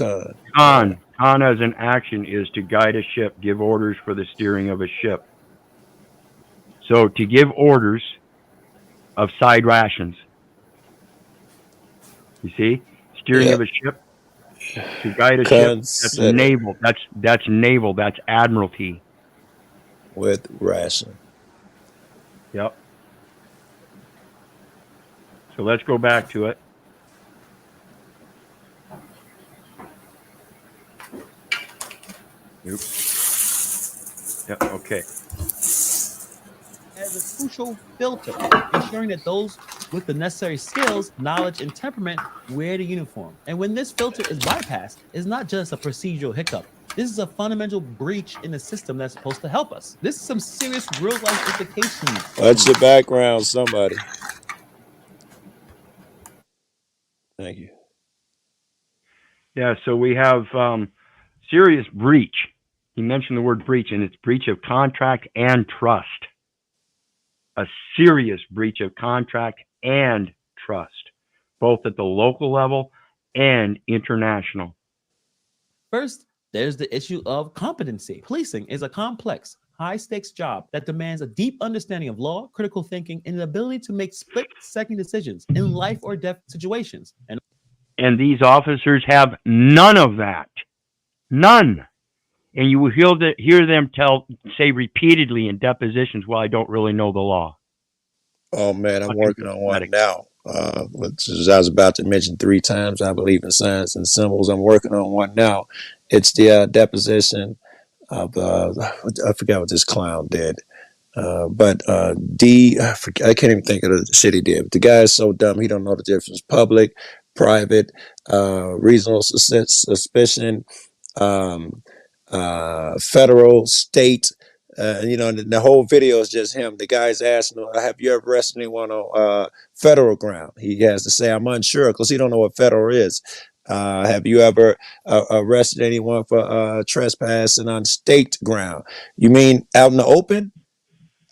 con. Con as an action is to guide a ship, give orders for the steering of a ship. So to give orders of side rations. You see? Steering of a ship. To guide a ship. That's naval. That's naval. That's admiralty. With ration. Yep. So let's go back to it. Oops. Yep, okay. As a crucial filter, ensuring that those with the necessary skills, knowledge, and temperament wear the uniform. And when this filter is bypassed, it's not just a procedural hiccup. This is a fundamental breach in the system that's supposed to help us. This is some serious real-life implications. Watch your background, somebody. Thank you. Yeah, so we have serious breach. He mentioned the word breach, and it's breach of contract and trust. A serious breach of contract and trust, both at the local level and international. First, there's the issue of competency. Policing is a complex, high-stakes job that demands a deep understanding of law, critical thinking, and the ability to make split-second decisions in life or death situations. And these officers have none of that. None. And you will hear them say repeatedly in depositions, well, I don't really know the law. Oh man, I'm Fucking working on one pathetic. now. Which is, I was about to mention 3 times. I believe in signs and symbols. I'm working on one now. It's the deposition of I forgot what this clown did. I can't even think of the shit he did. But the guy is so dumb, he don't know the difference. Public, private, reasonable suspicion, um, federal, state. The whole video is just him. The guy's asking, have you ever arrested anyone on federal ground? He has to say, I'm unsure, because he don't know what federal is. Have you ever arrested anyone for trespassing on state ground? You mean out in the open?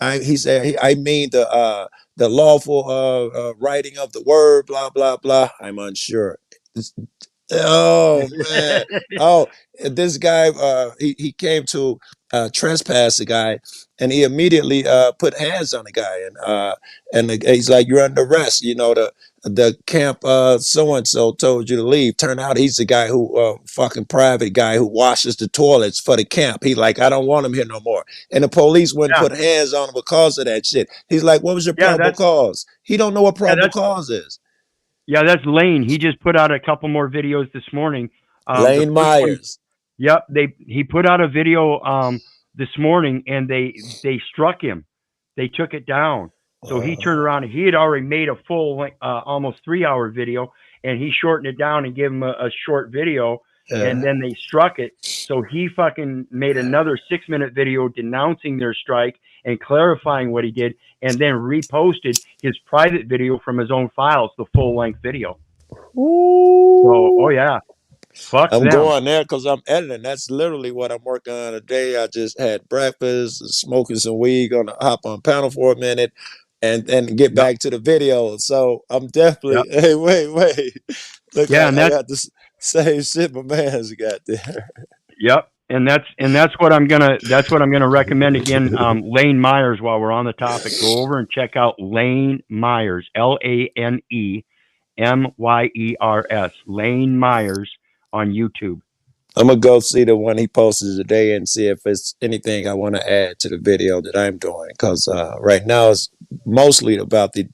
He said, I mean the lawful writing of the word, blah blah blah. I'm unsure. Oh man. Oh, this guy he came to trespass the guy, and he immediately put hands on the guy, he's like, you're under arrest. The camp so and so told you to leave. Turn out he's the guy who fucking private guy who washes the toilets for the camp. He like, I don't want him here no more. And the police wouldn't Yeah, put hands on him because of that shit. He's like, what was your yeah, probable cause? He don't know what probable that's cause is. that's Lane. He just put out a couple more videos this morning. The Lane first one, Myers. yep, he put out a video this morning, and they struck him. They took it down. So he turned around, and he had already made a full almost 3-hour video, and he shortened it down and gave him a short video, and then they struck it. So he fucking made another 6-minute video denouncing their strike and clarifying what he did, and then reposted his private video from his own files, the full-length video. So, oh yeah, fuck I'm them. going there because I'm editing. That's literally what I'm working on today. I just had breakfast, smoking some weed, gonna hop on panel for a minute and get back to the video. So I'm definitely, hey, wait. Look, Yeah, and I that's got this same shit my man's got there. Yep, and that's what I'm gonna recommend again. Lane Myers. While we're on the topic, go over and check out Lane Myers, LaneMyers, Lane Myers on YouTube. I'm gonna go see the one he posted today and see if it's anything I want to add to the video that I'm doing. Because right now it's mostly about the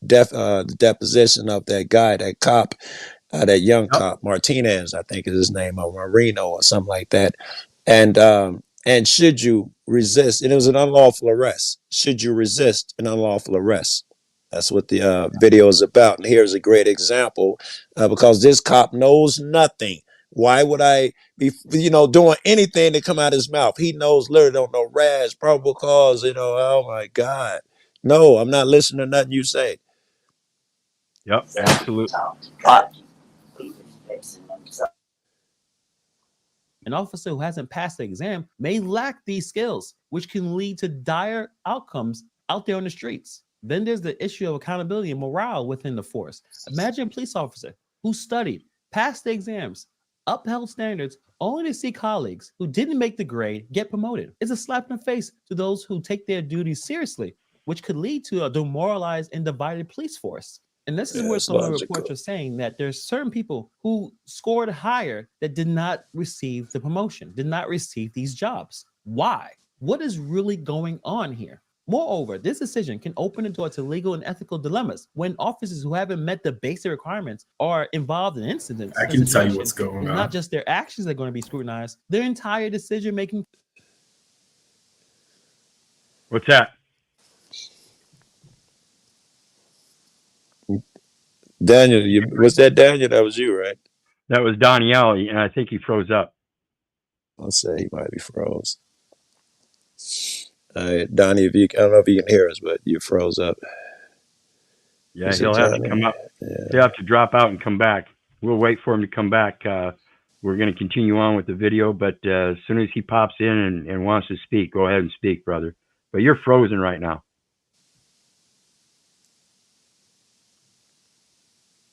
deposition of that guy, that cop, that young cop, Martinez, I think is his name, or Marino or something like that. And should you resist? And it was an unlawful arrest. Should you resist an unlawful arrest? That's what the video is about. And here's a great example because this cop knows nothing. Why would I be, doing anything to come out of his mouth? He knows literally don't know rash, probable cause, oh my God. No, I'm not listening to nothing you say. Yep, absolutely. An officer who hasn't passed the exam may lack these skills, which can lead to dire outcomes out there on the streets. Then there's the issue of accountability and morale within the force. Imagine a police officer who studied, passed the exams, upheld standards, only to see colleagues who didn't make the grade get promoted. It's a slap in the face to those who take their duties seriously, which could lead to a demoralized and divided police force. And this is where some of the reports are saying that there's certain people who scored higher that did not receive the promotion, did not receive these jobs. Why? What is really going on here? Moreover, this decision can open the door to legal and ethical dilemmas when officers who haven't met the basic requirements are involved in incidents. I can tell you what's going on. Not just their actions that are going to be scrutinized, their entire decision-making. What's that? Daniel, was that Daniel? That was you, right? That was Danielle, and I think he froze up. I'll say he might be froze. Donnie, I don't know if you can hear us, but you froze up. Yeah, he'll have to come up. Yeah. He'll have to drop out and come back. We'll wait for him to come back. We're going to continue on with the video, but as soon as he pops in and wants to speak, go ahead and speak, brother. But you're frozen right now.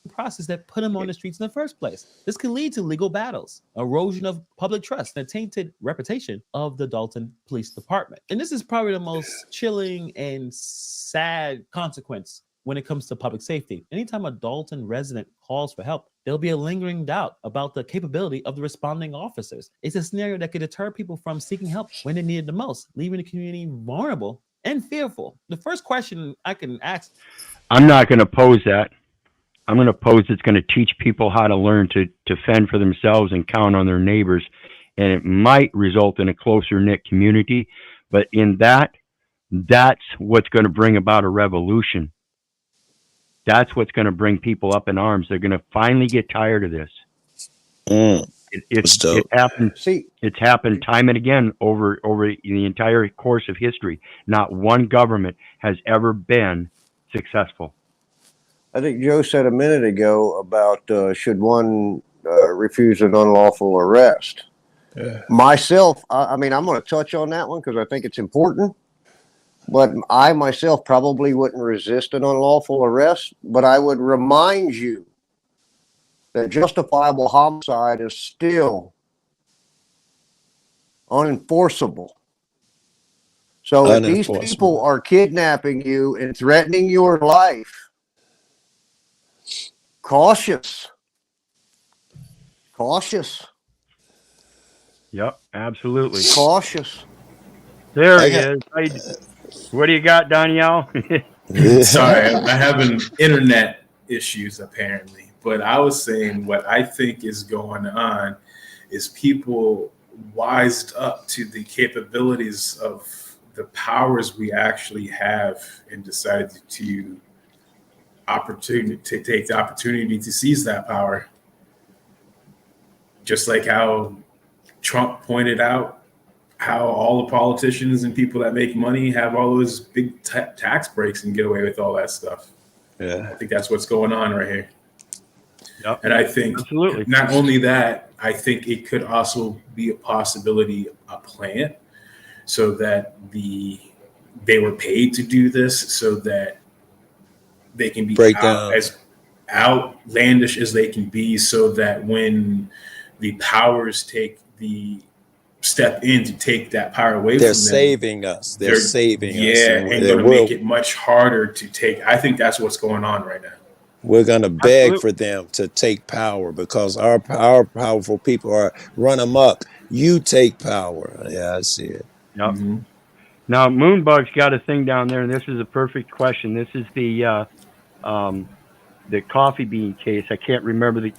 Process that put him on the streets in the first place. This can lead to legal battles, erosion of public trust, and a tainted reputation of the Dolton Police Department. And this is probably the most chilling and sad consequence when it comes to public safety. Anytime a Dolton resident calls for help, there'll be a lingering doubt about the capability of the responding officers. It's a scenario that could deter people from seeking help when they need it the most, leaving the community vulnerable and fearful. The first question I can ask. I'm not going to oppose that. I'm going to oppose it's going to teach people how to learn to fend for themselves and count on their neighbors. And it might result in a closer knit community. But in that's what's going to bring about a revolution. That's what's going to bring people up in arms. They're going to finally get tired of this. It happened. It's happened time and again over the entire course of history. Not one government has ever been successful. I think Joe said a minute ago about should one refuse an unlawful arrest. Myself, I mean, I'm going to touch on that one because I think it's important. But I myself probably wouldn't resist an unlawful arrest. But I would remind you that justifiable homicide is still unenforceable. So if these people are kidnapping you and threatening your life, cautious. Yep, absolutely. Cautious. There he is. What do you got, Danielle? Sorry, I'm having internet issues apparently. But I was saying what I think is going on is people wised up to the capabilities of the powers we actually have and decided to take the opportunity to seize that power. Just like how Trump pointed out how all the politicians and people that make money have all those big tax breaks and get away with all that stuff. Yeah, I think that's what's going on right here. Yep. And I think not only that, I think it could also be a possibility, a plan, so that they were paid to do this so that they can be as outlandish as they can be, so that when the powers take the step in to take that power away from them, saving us. They're saving us. Yeah, and going to make it much harder to take. I think that's what's going on right now. We're going to beg for them to take power because our powerful people are run amok. You take power. Yeah, I see it. Yep. Mm-hmm. Now, Moonbug's got a thing down there, and this is a perfect question. This is the coffee bean case. I can't remember the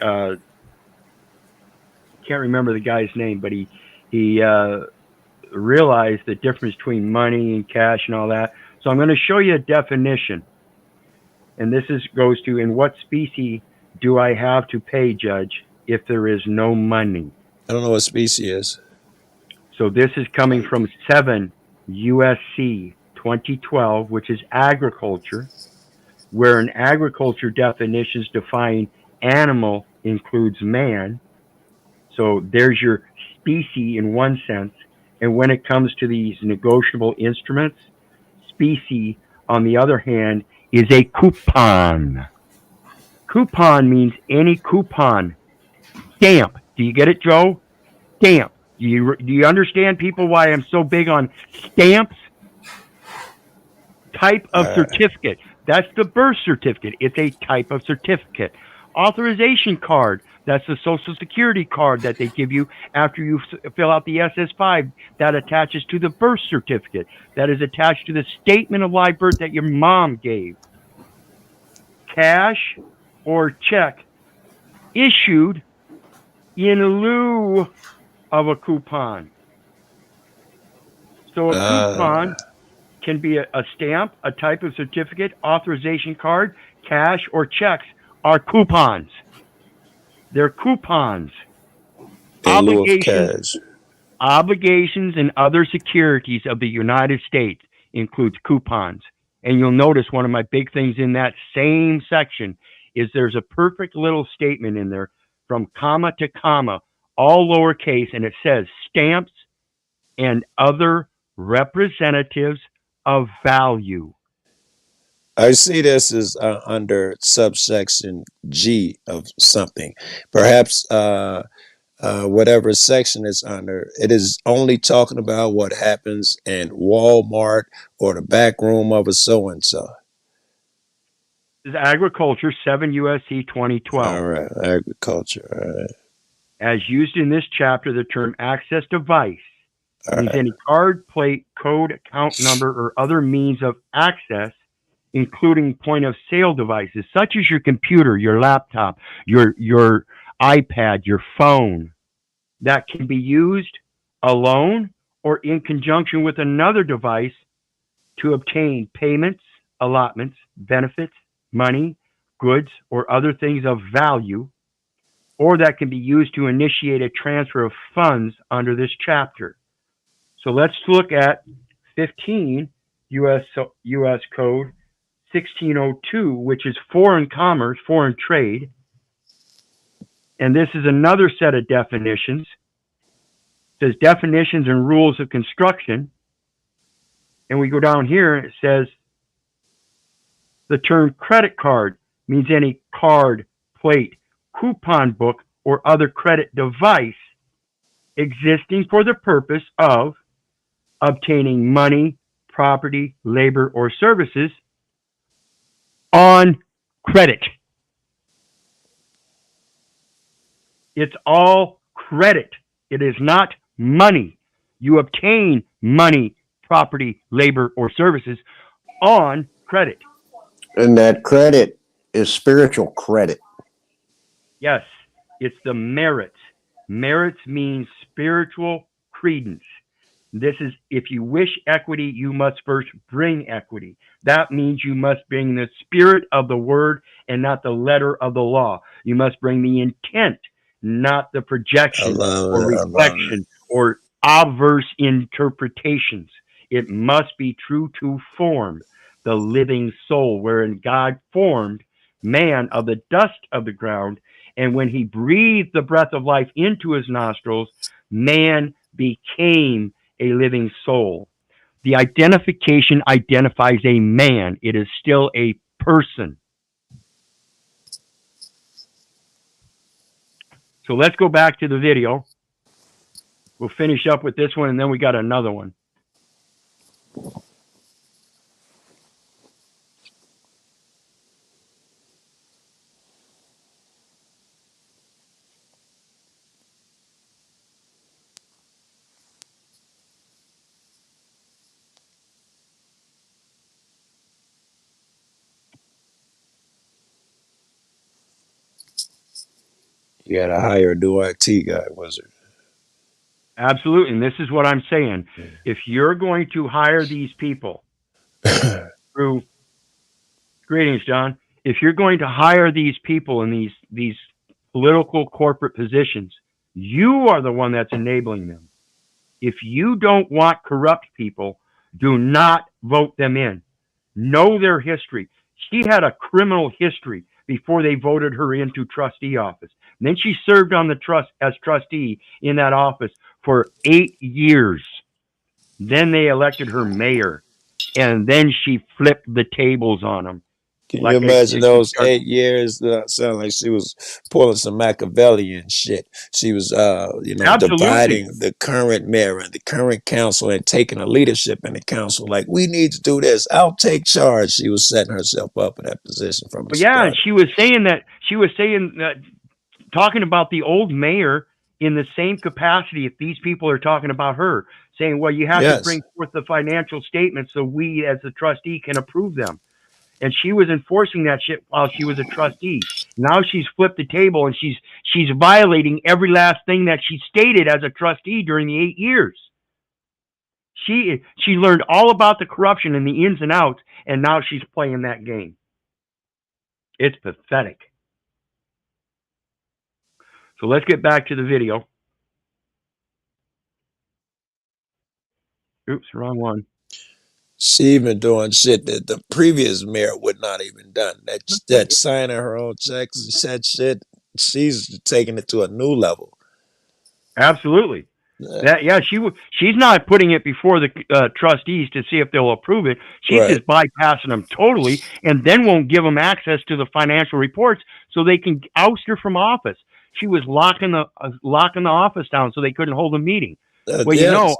guy's name, but he realized the difference between money and cash and all that. So I'm going to show you a definition. And this goes to, in what species do I have to pay, Judge, if there is no money? I don't know what species is. So this is coming from 7 U.S.C. 2012, which is agriculture, where an agriculture definitions define animal includes man. So there's your species in one sense. And when it comes to these negotiable instruments, species, on the other hand, is a coupon. Coupon means any coupon. Stamp. Do you get it, Joe? Stamp. Do you understand, people, why I'm so big on stamps? Type of certificate. That's the birth certificate. It's a type of certificate. Authorization card. That's the Social Security card that they give you after you fill out the SS5. That attaches to the birth certificate. That is attached to the statement of live birth that your mom gave. Cash or check issued in lieu of a coupon. So a coupon can be a stamp, a type of certificate, authorization card, cash, or checks are coupons. They're coupons. Obligations and other securities of the United States includes coupons. And you'll notice one of my big things in that same section is there's a perfect little statement in there from comma to comma, all lowercase, and it says stamps and other representatives of value. I see this as under subsection G of something. Perhaps whatever section it's under, it is only talking about what happens in Walmart or the back room of a so-and-so. This is agriculture, 7 U.S.C. 2012. All right, agriculture. All right. As used in this chapter, the term access device means any card, plate, code, account number, or other means of access including point of sale devices such as your computer, your laptop, your iPad, your phone, that can be used alone or in conjunction with another device to obtain payments, allotments, benefits, money, goods, or other things of value, or that can be used to initiate a transfer of funds under this chapter. So let's look at 15 U.S. Code 1602, which is foreign commerce, foreign trade. And this is another set of definitions. It says definitions and rules of construction. And we go down here and it says the term credit card means any card, plate, coupon book, or other credit device existing for the purpose of obtaining money, property, labor, or services on credit. It's all credit. It is not money. You obtain money, property, labor, or services on credit. And that credit is spiritual credit. Yes, it's the merits. Merits means spiritual credence. This is, if you wish equity, you must first bring equity. That means you must bring the spirit of the word and not the letter of the law. You must bring the intent, not the projection or reflection or obverse interpretations. It must be true to form, the living soul, wherein God formed man of the dust of the ground, and when he breathed the breath of life into his nostrils, man became a living soul. The identification identifies a man. It is still a person. So let's go back to the video. We'll finish up with this one, and then we got another one. You gotta hire a new IT guy, Wizard. Absolutely. And this is what I'm saying. If you're going to hire these people through, greetings, John. If you're going to hire these people in these political corporate positions, you are the one that's enabling them. If you don't want corrupt people, do not vote them in. Know their history. She had a criminal history before they voted her into trustee office. And then she served on the trust as trustee in that office for 8 years. Then they elected her mayor, and then she flipped the tables on them. Can you imagine those 8 years? Sound like she was pulling some Machiavellian shit. She was, dividing the current mayor and the current council and taking a leadership in the council. Like, we need to do this. I'll take charge. She was setting herself up in that position from the yeah, start. and she was saying that, talking about the old mayor in the same capacity. If these people are talking about her, saying, well, you have to bring forth the financial statements so we as the trustee can approve them. And she was enforcing that shit while she was a trustee. Now she's flipped the table and she's violating every last thing that she stated as a trustee during the 8 years. She learned all about the corruption and the ins and outs, and now she's playing that game. It's pathetic. So let's get back to the video. Oops, wrong one. She even doing shit that the previous mayor would not even done. That signing her own checks and that shit. She's taking it to a new level. Absolutely. She's not putting it before the trustees to see if they'll approve it. She's just bypassing them totally, and then won't give them access to the financial reports so they can oust her from office. She was locking the office down so they couldn't hold a meeting. Well,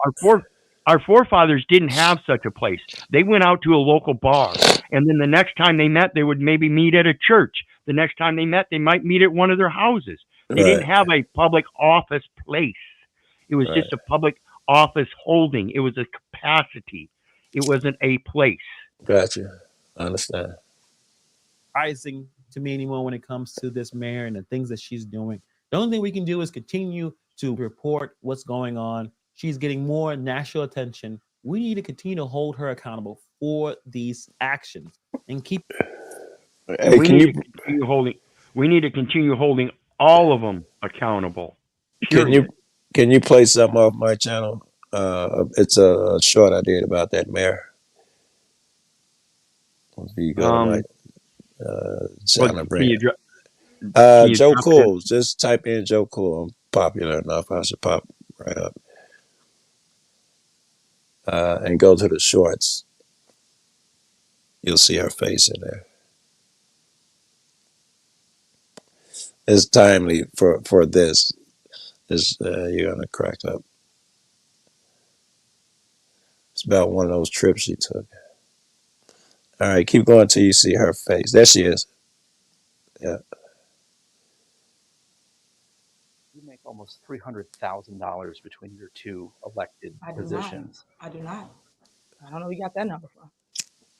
our forefathers didn't have such a place. They went out to a local bar, and then the next time they met, they would maybe meet at a church. The next time they met, they might meet at one of their houses. They didn't have a public office place. It was just a public office holding. It was a capacity. It wasn't a place. Gotcha. I understand. Surprising to me anymore when it comes to this mayor and the things that she's doing. The only thing we can do is continue to report what's going on. She's getting more national attention. We need to continue to hold her accountable for these actions and keep. Hey, we can need you to continue holding. We need to continue holding all of them accountable. can Period. you play something off my channel? It's a short I did about that mayor. If you go to my channel, Can bring you it. can you Joe drop it in? Cool. Just type in Joe Cool. I'm popular enough. I should pop right up. And go to the shorts. You'll see her face in there. It's timely for this. You're gonna crack up. It's about one of those trips she took. All right, keep going till you see her face. There she is. Yeah. You make almost $300,000 between your two elected I do not. positions. I do not. I don't know where you got that number from.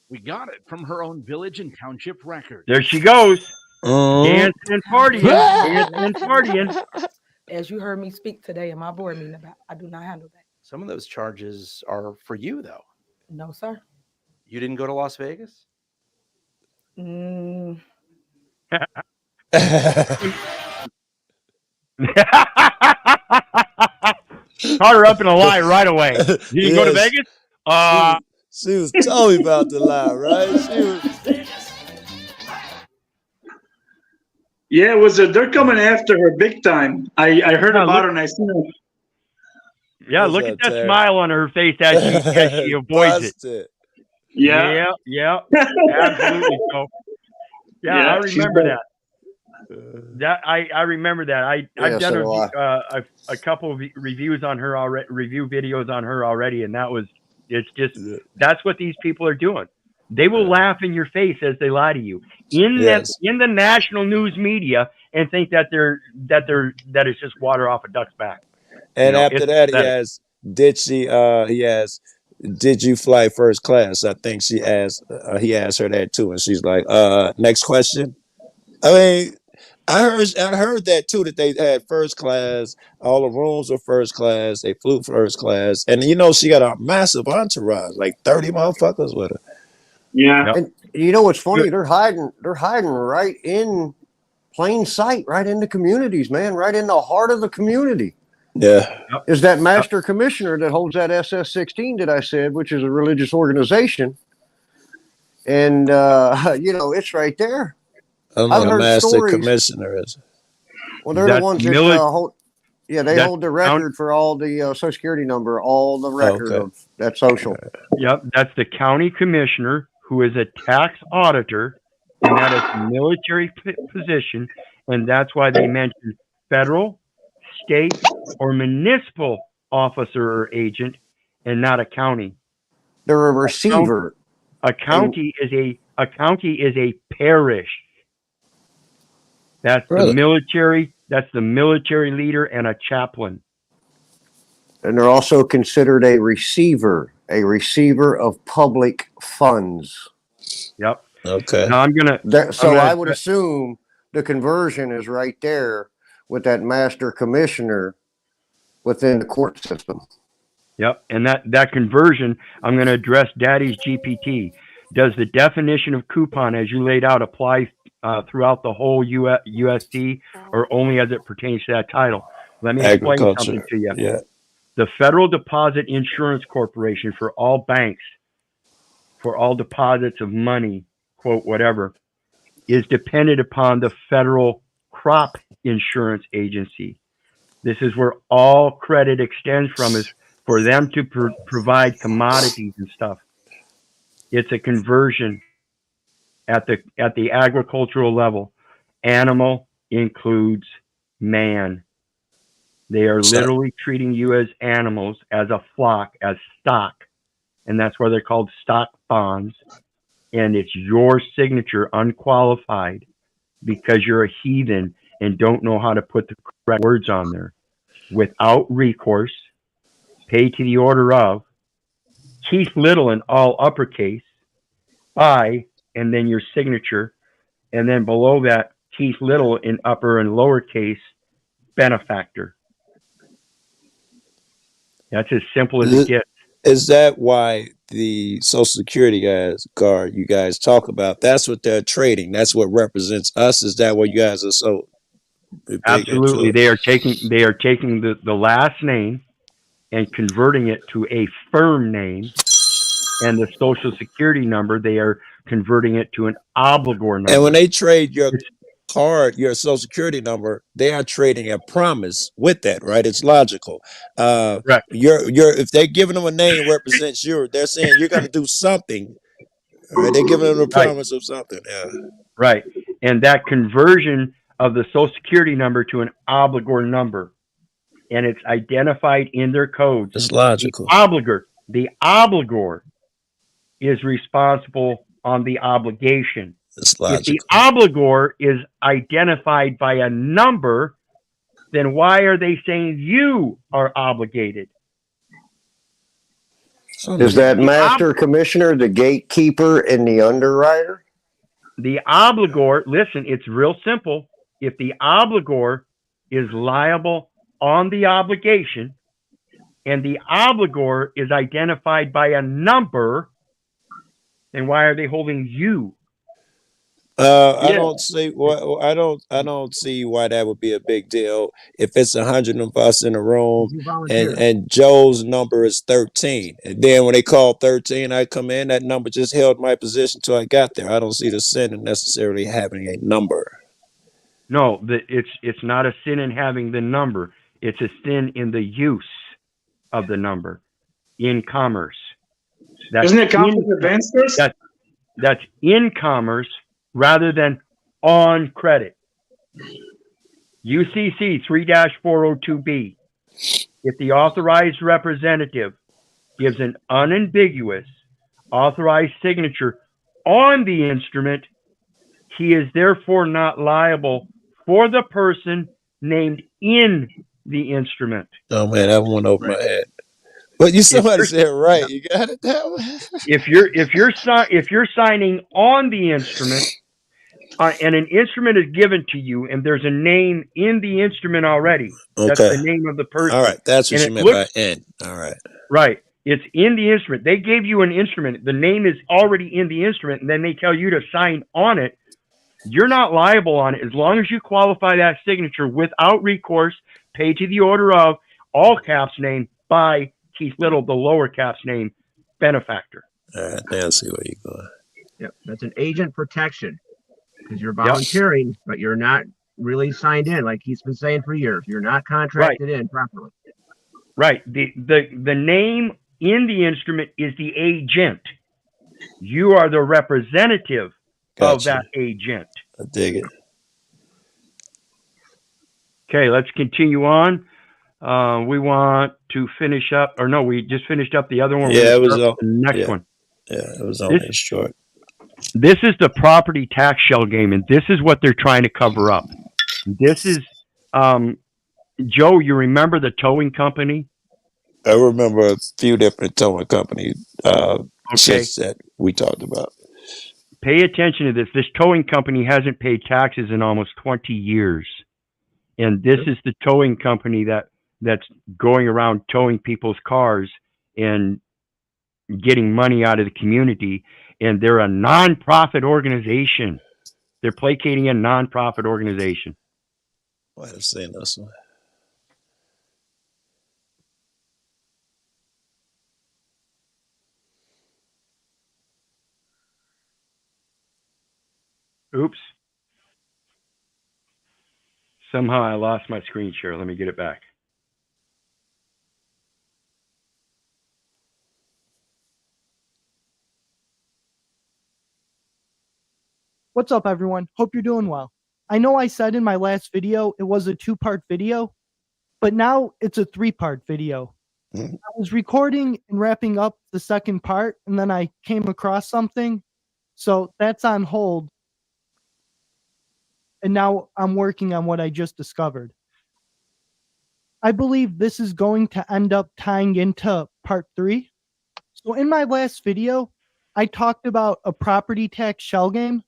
We got it from her own village and township record. There she goes, Mm-hmm. dancing and partying, dancing and partying. As you heard me speak today in my board meeting about, I do not handle that. Some of those charges are for you, though. No, sir. You didn't go to Las Vegas? Mm, Caught her up in a lie right away. You didn't go to Yes. Vegas? She was totally about to lie, right? She was. Yeah, they're coming after her big time. I heard Yeah, about her and I seen her. Yeah, What's look up, at that Terry? smile on her face as she avoids it. Busted. Yeah. Yeah, absolutely. So, yeah, I she's remember back. that. I remember that. I've Yeah, done so do a couple of reviews on her already, review videos on her already, and it's just that's what these people are doing. They will laugh in your face as they lie to you in the national news media and think that it's just water off a duck's back. And after it's that, pathetic. he asked, did you fly first class? I think he asked her that too. And she's like, next question. I mean, I heard that too, that they had first class, all the rooms were first class, they flew first class. And she got a massive entourage, like 30 motherfuckers with her. Yeah. And you know what's funny? They're hiding right in plain sight, right in the communities, man, right in the heart of the community. Yeah. Is that master commissioner that holds that SS-16 that I said, which is a religious organization. And, it's right there. I don't know I've what heard master stories. commissioner is. Well, they're the ones that hold. Yeah, they That's hold the record for all the Social Security number, all the record of that social. Yep, that's the county commissioner who is a tax auditor, and that is a military position, and that's why they mention federal, state, or municipal officer or agent, and not a county. They're a receiver. A county is a parish. That's the military. That's the military leader and a chaplain. And they're also considered a receiver of public funds. Yep. Okay. Now I would assume the conversion is right there with that master commissioner within the court system. Yep. And that conversion, I'm going to address Daddy's GPT. Does the definition of coupon as you laid out apply throughout the whole USD or only as it pertains to that title? Let me explain something to you. Yeah. The Federal Deposit Insurance Corporation for all banks, for all deposits of money, quote, whatever, is dependent upon the Federal Crop Insurance Agency. This is where all credit extends from, is for them to provide commodities and stuff. It's a conversion at the agricultural level. Animal includes man. They are literally treating you as animals, as a flock, as stock. And that's why they're called stock bonds. And it's your signature, unqualified, because you're a heathen and don't know how to put the correct words on there. Without recourse, paid to the order of Keith Little in all uppercase by and then your signature, and then below that, Keith Little in upper and lowercase, benefactor. That's as simple as it gets. Is that why the Social Security card you guys talk about? That's what they're trading. That's what represents us. Is that what you guys are so big Absolutely. into? They are taking the last name and converting it to a firm name, and the Social Security number, they are converting it to an obligor number. And when they trade your card, your Social Security number, they are trading a promise with that, right? It's logical. Right. If they're giving them a name represents you, they're saying you're going to do something. Right? They're giving them a promise of something. Yeah. Right. And that conversion of the Social Security number to an obligor number, and it's identified in their codes. It's logical. The obligor is responsible on the obligation. It's If logical. the obligor is identified by a number, then why are they saying you are obligated? Is that master commissioner the gatekeeper and the underwriter? The obligor, listen, it's real simple. If the obligor is liable on the obligation and the obligor is identified by a number, then why are they holding you? I don't see I don't see why that would be a big deal if it's 100 of us in a room and Joe's number is 13. And then when they call 13, I come in, that number just held my position till I got there. I don't see the sin in necessarily having a number. No, it's not a sin in having the number. It's a sin in the use of the number in commerce. Isn't it conflict of interest? That's in commerce rather than on credit. UCC 3-402B. If the authorized representative gives an unambiguous authorized signature on the instrument, he is therefore not liable for the person named in the instrument. Oh man, that went over my head. But somebody said right. You got it that way. If you're signing on the instrument, and an instrument is given to you, and there's a name in the instrument already. That's the name of the person. All right, that's what you meant by N. All right. Right. It's in the instrument. They gave you an instrument. The name is already in the instrument, and then they tell you to sign on it. You're not liable on it as long as you qualify that signature without recourse, pay to the order of, all caps name, by Keith Little, the lower caps name, benefactor. All right, now I see where you're going. Yep, that's an agent protection. Because you're volunteering, but you're not really signed in, like he's been saying for years. You're not contracted in properly. Right. The name in the instrument is the agent. You are the representative of that agent. I dig it. Okay, let's continue on. We want to finish up, or no, we just finished up the other one. Yeah, it was the next one. Yeah, it was only short. This is the property tax shell game, and this is what they're trying to cover up. This is, Joe, you remember the towing company? I remember a few different towing companies that we talked about. Pay attention to this. This towing company hasn't paid taxes in almost 20 years. And this is the towing company that's going around towing people's cars and getting money out of the community. And they're a nonprofit organization. They're placating a nonprofit organization. I have seen this one. Oops. Somehow I lost my screen share. Let me get it back. What's up, everyone? Hope you're doing well. I know I said in my last video it was a 2-part video, but now it's a 3-part video. I was recording and wrapping up the second part, and then I came across something, so that's on hold. And now I'm working on what I just discovered. I believe this is going to end up tying into part 3. So in my last video, I talked about a property tax shell game.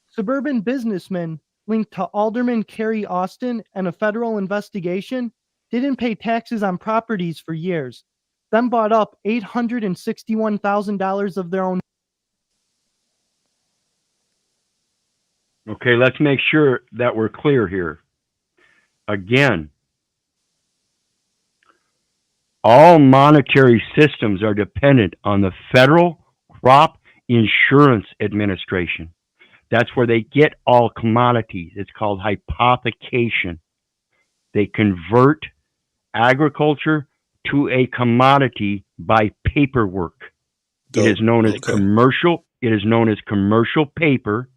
Suburban businessmen linked to Alderman Kerry Austin and a federal investigation didn't pay taxes on properties for years, then bought up $861,000 of their own. Okay, let's make sure that we're clear here. Again, all monetary systems are dependent on the Federal Crop Insurance Administration. That's where they get all commodities. It's called hypothecation. They convert agriculture to a commodity by paperwork. It is known as commercial. It is known as commercial paper,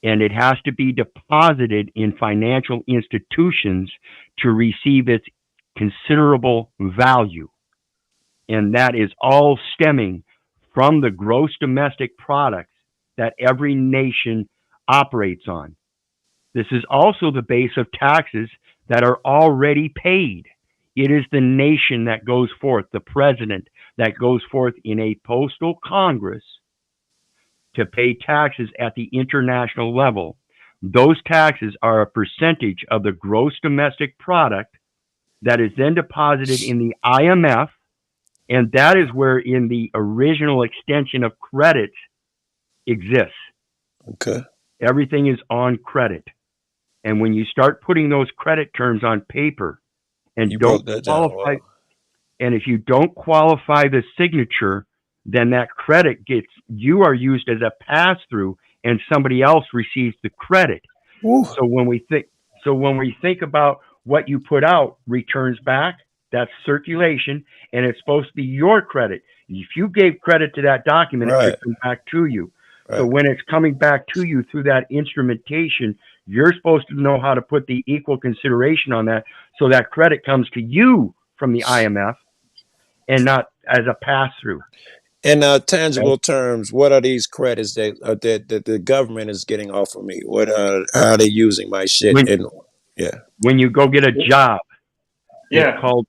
and it has to be deposited in financial institutions to receive its considerable value. And that is all stemming from the gross domestic products that every nation operates on. This is also the base of taxes that are already paid. It is the nation that goes forth, the president that goes forth in a postal Congress to pay taxes at the international level. Those taxes are a percentage of the gross domestic product that is then deposited in the IMF, and that is where in the original extension of credit exists. Okay. Everything is on credit. And when you start putting those credit terms on paper and don't qualify, and if you don't qualify the signature, then that credit gets, you are used as a pass-through and somebody else receives the credit. So when we think about what you put out returns back, that's circulation, and it's supposed to be your credit. If you gave credit to that document, it should come back to you. So when it's coming back to you through that instrumentation, you're supposed to know how to put the equal consideration on that so that credit comes to you from the IMF and not as a pass-through. In tangible terms, what are these credits that the government is getting off of me? What how are they using my shit? When you go get a job, Yeah. it's called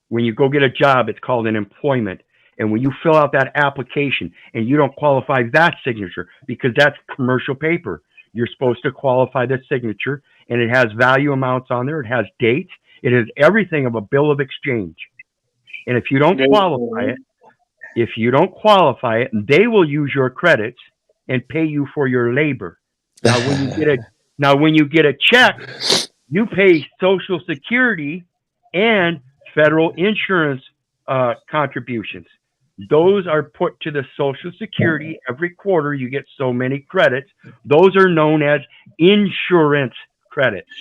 when you go get a job, it's called an employment. And when you fill out that application and you don't qualify that signature because that's commercial paper, you're supposed to qualify the signature, and it has value amounts on there. It has dates. It has everything of a bill of exchange. And if you don't qualify it, they will use your credits and pay you for your labor. Now, when you get a check, you pay Social Security and federal insurance contributions. Those are put to the Social Security every quarter. You get so many credits. Those are known as insurance credits,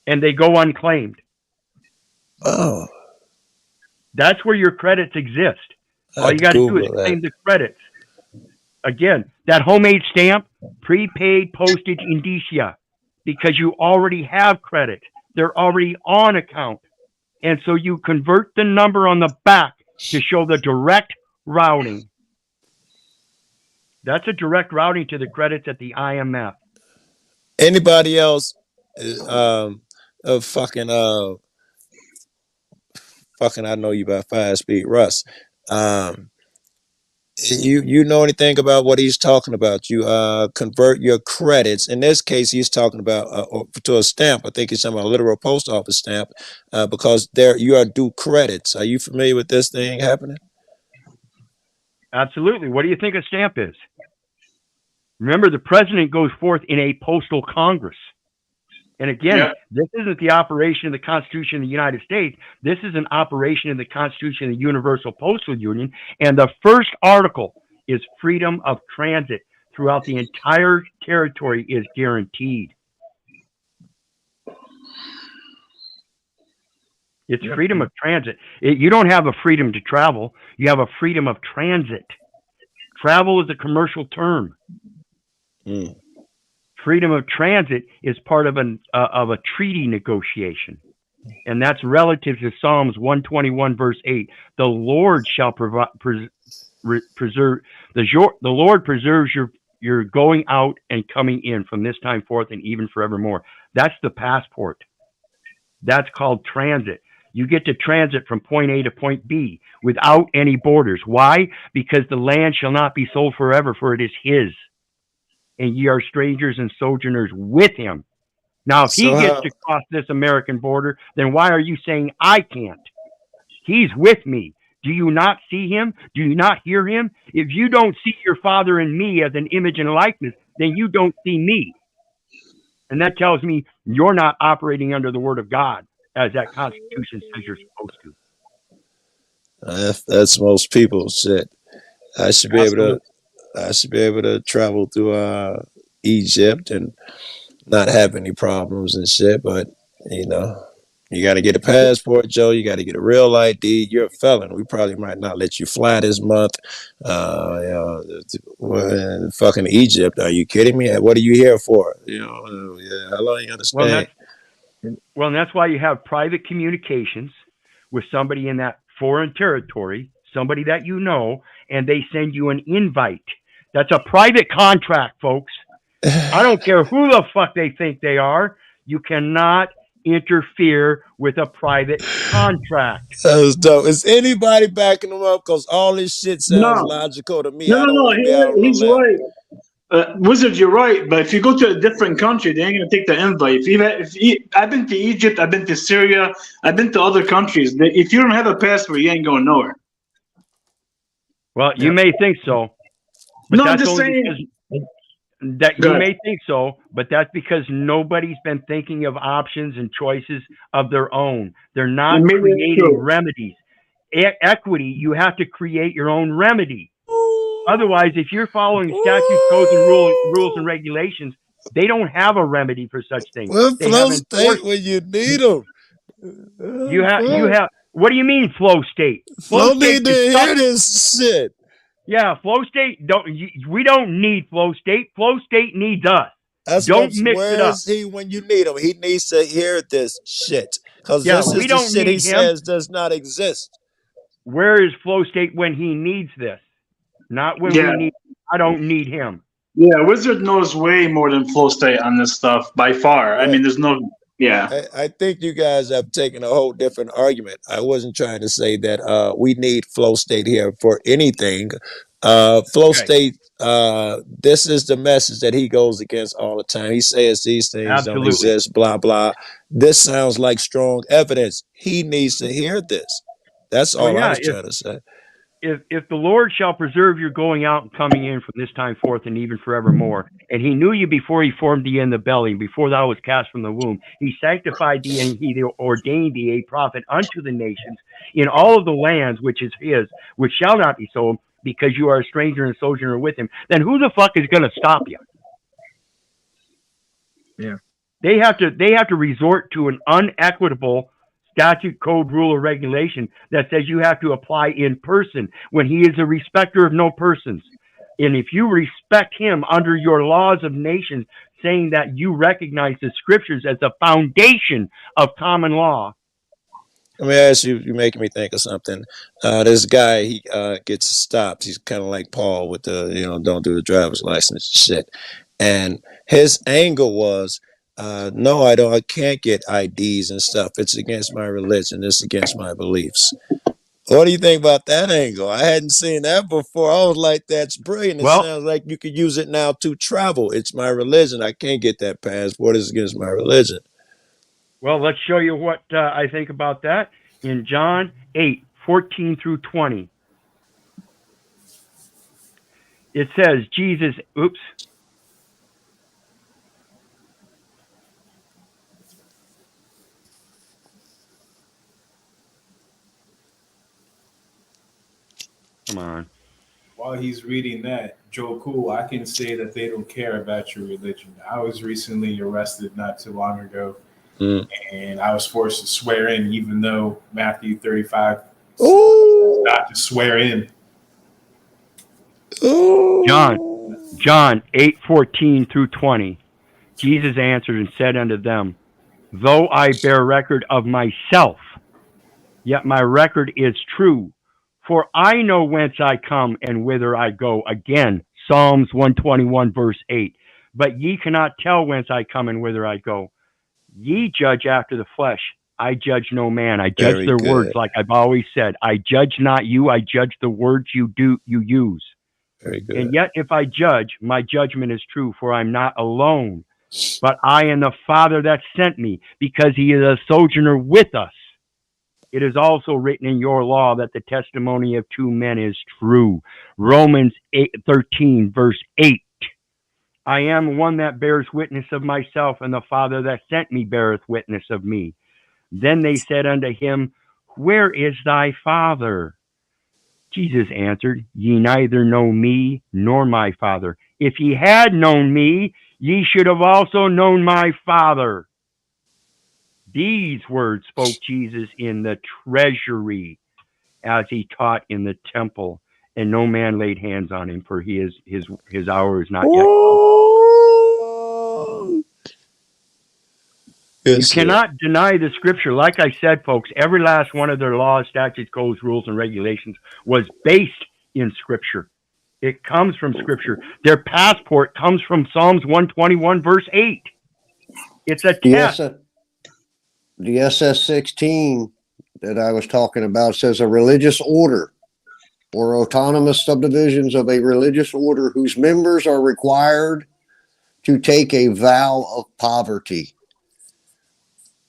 and they go unclaimed. Oh. That's where your credits exist. All you got to do is claim the credits. Again, that homemade stamp, prepaid postage indicia, because you already have credit. They're already on account. And so you convert the number on the back to show the direct routing. That's a direct routing to the credits at the IMF. Anybody else fucking I know you about 5 speed, Russ. You know anything about what he's talking about? You convert your credits. In this case, he's talking about to a stamp. I think he's talking about a literal post office stamp because there you are due credits. Are you familiar with this thing happening? Absolutely. What do you think a stamp is? Remember, the president goes forth in a postal Congress. And again, this isn't the operation of the Constitution of the United States. This is an operation of the Constitution of the Universal Postal Union. And the first article is freedom of transit throughout the entire territory is guaranteed. It's freedom of transit. You don't have a freedom to travel. You have a freedom of transit. Travel is a commercial term. Freedom of transit is part of a treaty negotiation, and that's relative to Psalms 121 verse 8. The Lord shall preserve the Lord preserves your going out and coming in from this time forth and even forevermore. That's the passport. That's called transit. You get to transit from point A to point B without any borders. Why? Because the land shall not be sold forever, for it is his. And ye are strangers and sojourners with him. Now, if he So gets how? to cross this American border, then why are you saying I can't? He's with me. Do you not see him? Do you not hear him? If you don't see your Father in me as an image and likeness, then you don't see me. And that tells me you're not operating under the word of God as that Constitution says you're supposed to. That's most people shit. I should be able to. Absolutely. I should be able to travel through Egypt and not have any problems and shit. But you know, you got to get a passport, Joe. You got to get a real ID. You're a felon. We probably might not let you fly this month. Fucking Egypt. Are you kidding me? What are you here for? How long you gonna stay? Well, that's why you have private communications with somebody in that foreign territory, somebody that you know, and they send you an invite. That's a private contract, folks. I don't care who the fuck they think they are. You cannot interfere with a private contract. That was dope. Is anybody backing them up? Because all this shit sounds logical to me. I don't want to be out on the He's limb. right. Wizard, you're right. But if you go to a different country, they ain't gonna take the invite. I've been to Egypt, I've been to Syria, I've been to other countries. If you don't have a passport, you ain't going nowhere. Well, you may think so, but No, I'm that's just only saying. that Go you ahead. may think so, but that's because nobody's been thinking of options and choices of their own. They're not Maybe that's creating true. remedies. Equity, you have to create your own remedy. Otherwise, if you're following statutes, codes, and rules and regulations, they don't have a remedy for such things. Well, They flow have state when you need them. You have. What do you mean, flow state? Flow need to is hear this shit. Yeah, flow state. We don't need flow state. Flow state needs us. That's Don't what. mix Where it up. is he when you need him? He needs to hear this shit because Yeah, this we is the don't shit he need him. says does not exist. Where is flow state when he needs this? Not when Yeah. we need. I don't need him. Yeah, Wizard knows way more than Flow State on this stuff by far. I mean, there's no. Yeah. I think you guys have taken a whole different argument. I wasn't trying to say that we need flow state here for anything. Flow state, this is the message that he goes against all the time. He says these things don't Absolutely. exist, blah, blah. This sounds like strong evidence. He needs to hear this. That's all I was trying to say. If the Lord shall preserve your going out and coming in from this time forth and even forevermore, and he knew you before he formed thee in the belly, before thou was cast from the womb, he sanctified thee and he ordained thee a prophet unto the nations in all of the lands which is his, which shall not be sold, because you are a stranger and sojourner with him. Then who the fuck is going to stop you? Yeah. They have to resort to an unequitable statute, code, rule, or regulation that says you have to apply in person when he is a respecter of no persons. And if you respect him under your laws of nations, saying that you recognize the scriptures as the foundation of common law. Let me ask you, you're making me think of something. This guy, he gets stopped. He's kind of like Paul with the, don't do the driver's license shit. And his angle was, no, I can't get IDs and stuff. It's against my religion. It's against my beliefs. What do you think about that angle? I hadn't seen that before. I was like, that's brilliant. It sounds like you could use it now to travel. It's my religion. I can't get that passport. It's against my religion. Well, let's show you what I think about that in John 8:14 through 20. It says, Jesus, Come on. While he's reading that, Joe Cool, I can say that they don't care about your religion. I was recently arrested not too long ago, and I was forced to swear in, even though Matthew 35 says not to swear in. John 8:14 through 20. Jesus answered and said unto them, though I bear record of myself, yet my record is true. For I know whence I come and whither I go. Again, Psalms 121, verse 8. But ye cannot tell whence I come and whither I go. Ye judge after the flesh. I judge no man. I judge Very their words, good. like I've always said. I judge not you. I judge the words you use. Very good. And yet, if I judge, my judgment is true, for I'm not alone, but I and the Father that sent me, because he is a sojourner with us. It is also written in your law that the testimony of two men is true. Romans 13, verse 8. I am one that bears witness of myself, and the Father that sent me beareth witness of me. Then they said unto him, Where is thy Father? Jesus answered, Ye neither know me nor my Father. If ye had known me, ye should have also known my Father. These words spoke Jesus in the treasury as he taught in the temple, and no man laid hands on him, for his hour is not yet come. You cannot deny the scripture. Like I said, folks, every last one of their laws, statutes, codes, rules, and regulations was based in scripture. It comes from scripture. Their passport comes from Psalms 121, verse 8. It's a test. The SS-16 that I was talking about says a religious order or autonomous subdivisions of a religious order whose members are required to take a vow of poverty.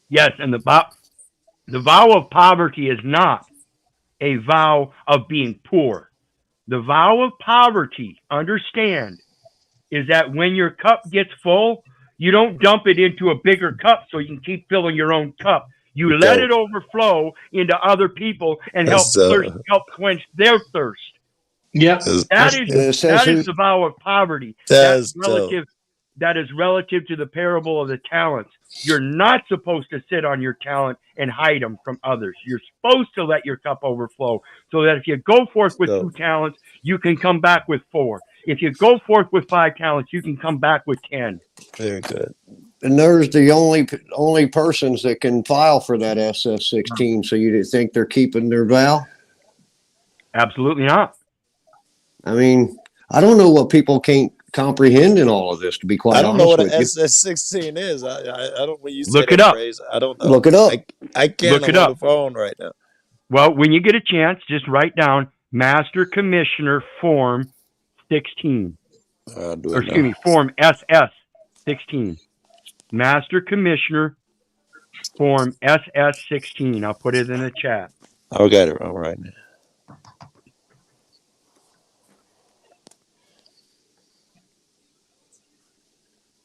Yes, and the vow of poverty is not a vow of being poor. The vow of poverty, understand, is that when your cup gets full, you don't dump it into a bigger cup so you can keep filling your own cup. You let it overflow into other people and help quench their thirst. Yeah, that is the vow of poverty. That's relative. That is relative to the parable of the talents. You're not supposed to sit on your talent and hide them from others. You're supposed to let your cup overflow, so that if you go forth with 2 talents, you can come back with 4. If you go forth with 5 talents, you can come back with 10. Very good. And there's the only persons that can file for that SS-16. So you think they're keeping their vow? Absolutely not. I mean, I don't know what people can't comprehend in all of this, to be quite honest with you. I don't know what an SS-16 is. I don't. When you say Look it that up. phrase, I don't know. Look it up. I can't. Look it I'm on up. the phone right now. Well, when you get a chance, just write down Master Commissioner Form 16. Form SS-16. Master Commissioner Form SS-16. I'll put it in the chat. I'll get it wrong right now.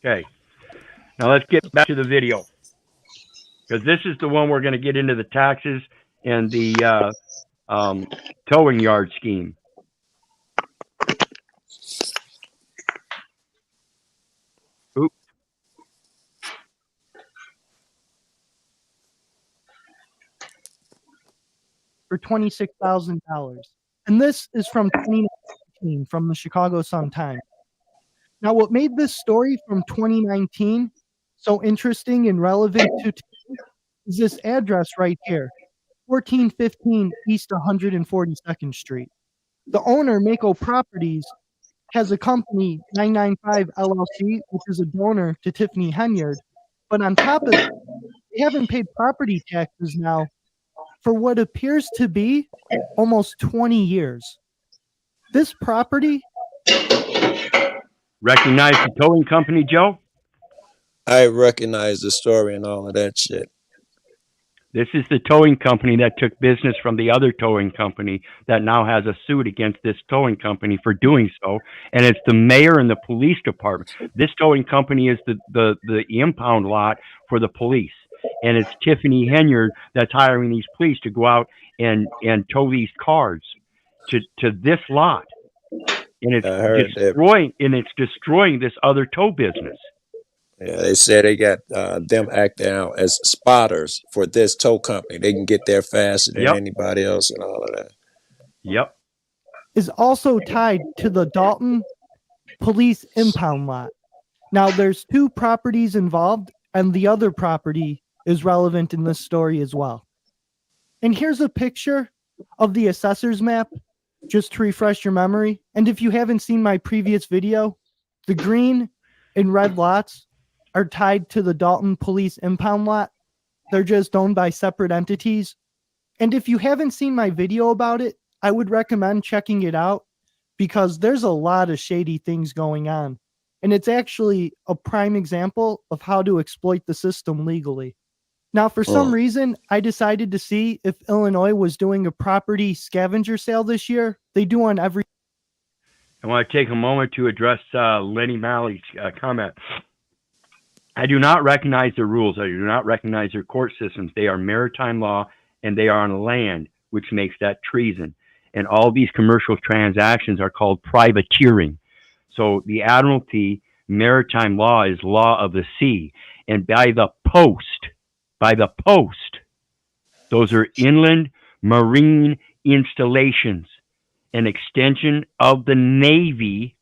Okay. Now let's get back to the video, because this is the one we're going to get into the taxes and the towing yard scheme. Oops. For $26,000. And this is from 2019 from the Chicago Sun-Times. Now, what made this story from 2019 so interesting and relevant to today is this address right here, 1415 East 142nd Street. The owner, Mako Properties, has a company, 995 LLC, which is a donor to Tiffany Henyard. But on top of that, they haven't paid property taxes now for what appears to be almost 20 years. This property... Recognize the towing company, Joe? I recognize the story and all of that shit. This is the towing company that took business from the other towing company that now has a suit against this towing company for doing so. And it's the mayor and the police department. This towing company is the impound lot for the police. And it's Tiffany Henyard that's hiring these police to go out and tow these cars to this lot. And it's destroying this other tow business. Yeah, they said they got them acting out as spotters for this tow company. They can get there faster than anybody else and all of that. Yep. Is also tied to the Dolton police impound lot. Now, there's 2 properties involved, and the other property is relevant in this story as well. And here's a picture of the assessor's map, just to refresh your memory. And if you haven't seen my previous video, the green and red lots are tied to the Dolton police impound lot. they're just owned by separate entities. And if you haven't seen my video about it, I would recommend checking it out because there's a lot of shady things going on. And it's actually a prime example of how to exploit the system legally. Now, for some reason, I decided to see if Illinois was doing a property scavenger sale this year. They do on every. I want to take a moment to address Lenny Malley's comment. I do not recognize their rules. I do not recognize their court systems. They are maritime law, and they are on land, which makes that treason. And all these commercial transactions are called privateering. So the Admiralty maritime law is law of the sea. And by the post, those are inland marine installations, an extension of the Navy,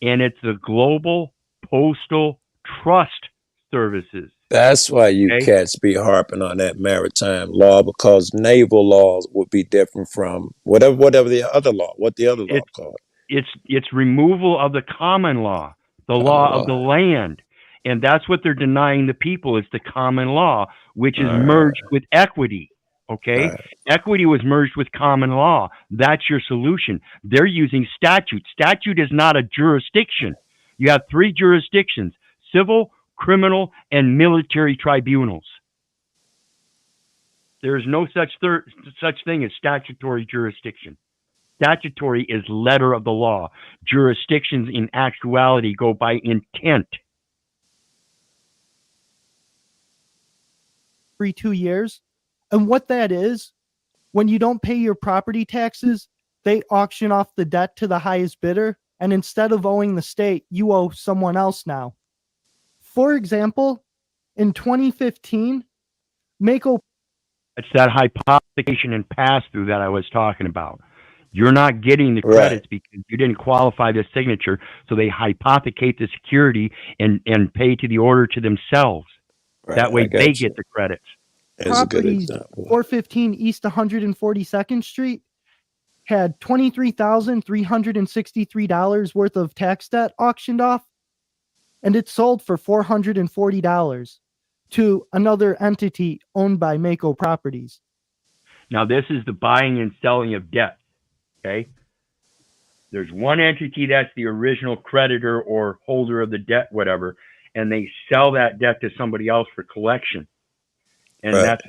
and it's the Global Postal Trust Services. That's why you cats be harping on that maritime law, because naval laws would be different from whatever the other law. What the other law called? It's removal of the common law, the law of the land. And that's what they're denying the people, is the common law, which is merged with equity. Okay? Equity was merged with common law. That's your solution. They're using statute. Statute is not a jurisdiction. You have 3 jurisdictions: civil, criminal, and military tribunals. There is no such thing as statutory jurisdiction. Statutory is letter of the law. Jurisdictions in actuality go by intent. Every 2 years. And what that is, when you don't pay your property taxes, they auction off the debt to the highest bidder. And instead of owing the state, you owe someone else now. For example, in 2015, Mako. It's that hypothecation and pass-through that I was talking about. You're not getting the credits because you didn't qualify the signature, so they hypothecate the security and pay to the order to themselves. That way they get the credits. Properties 415 East 142nd Street had $23,363 worth of tax debt auctioned off, and it sold for $440 to another entity owned by Mako Properties. Now, this is the buying and selling of debt. Okay? There's one entity that's the original creditor or holder of the debt, whatever, and they sell that debt to somebody else for collection. And that's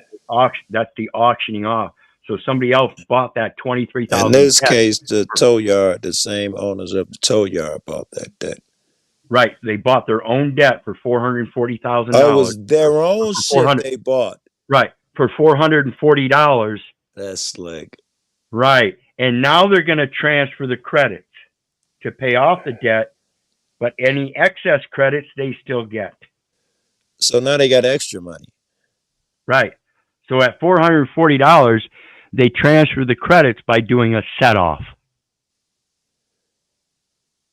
the auctioning off. So somebody else bought that $23,000. In this case, the tow yard, the same owners of the tow yard bought that debt. Right. They bought their own debt for $440,000. Oh, it was their own shit they bought. Right. For $440. That's slick. Right. And now they're going to transfer the credits to pay off the debt, but any excess credits they still get. So now they got extra money. Right. So at $440, they transfer the credits by doing a set-off.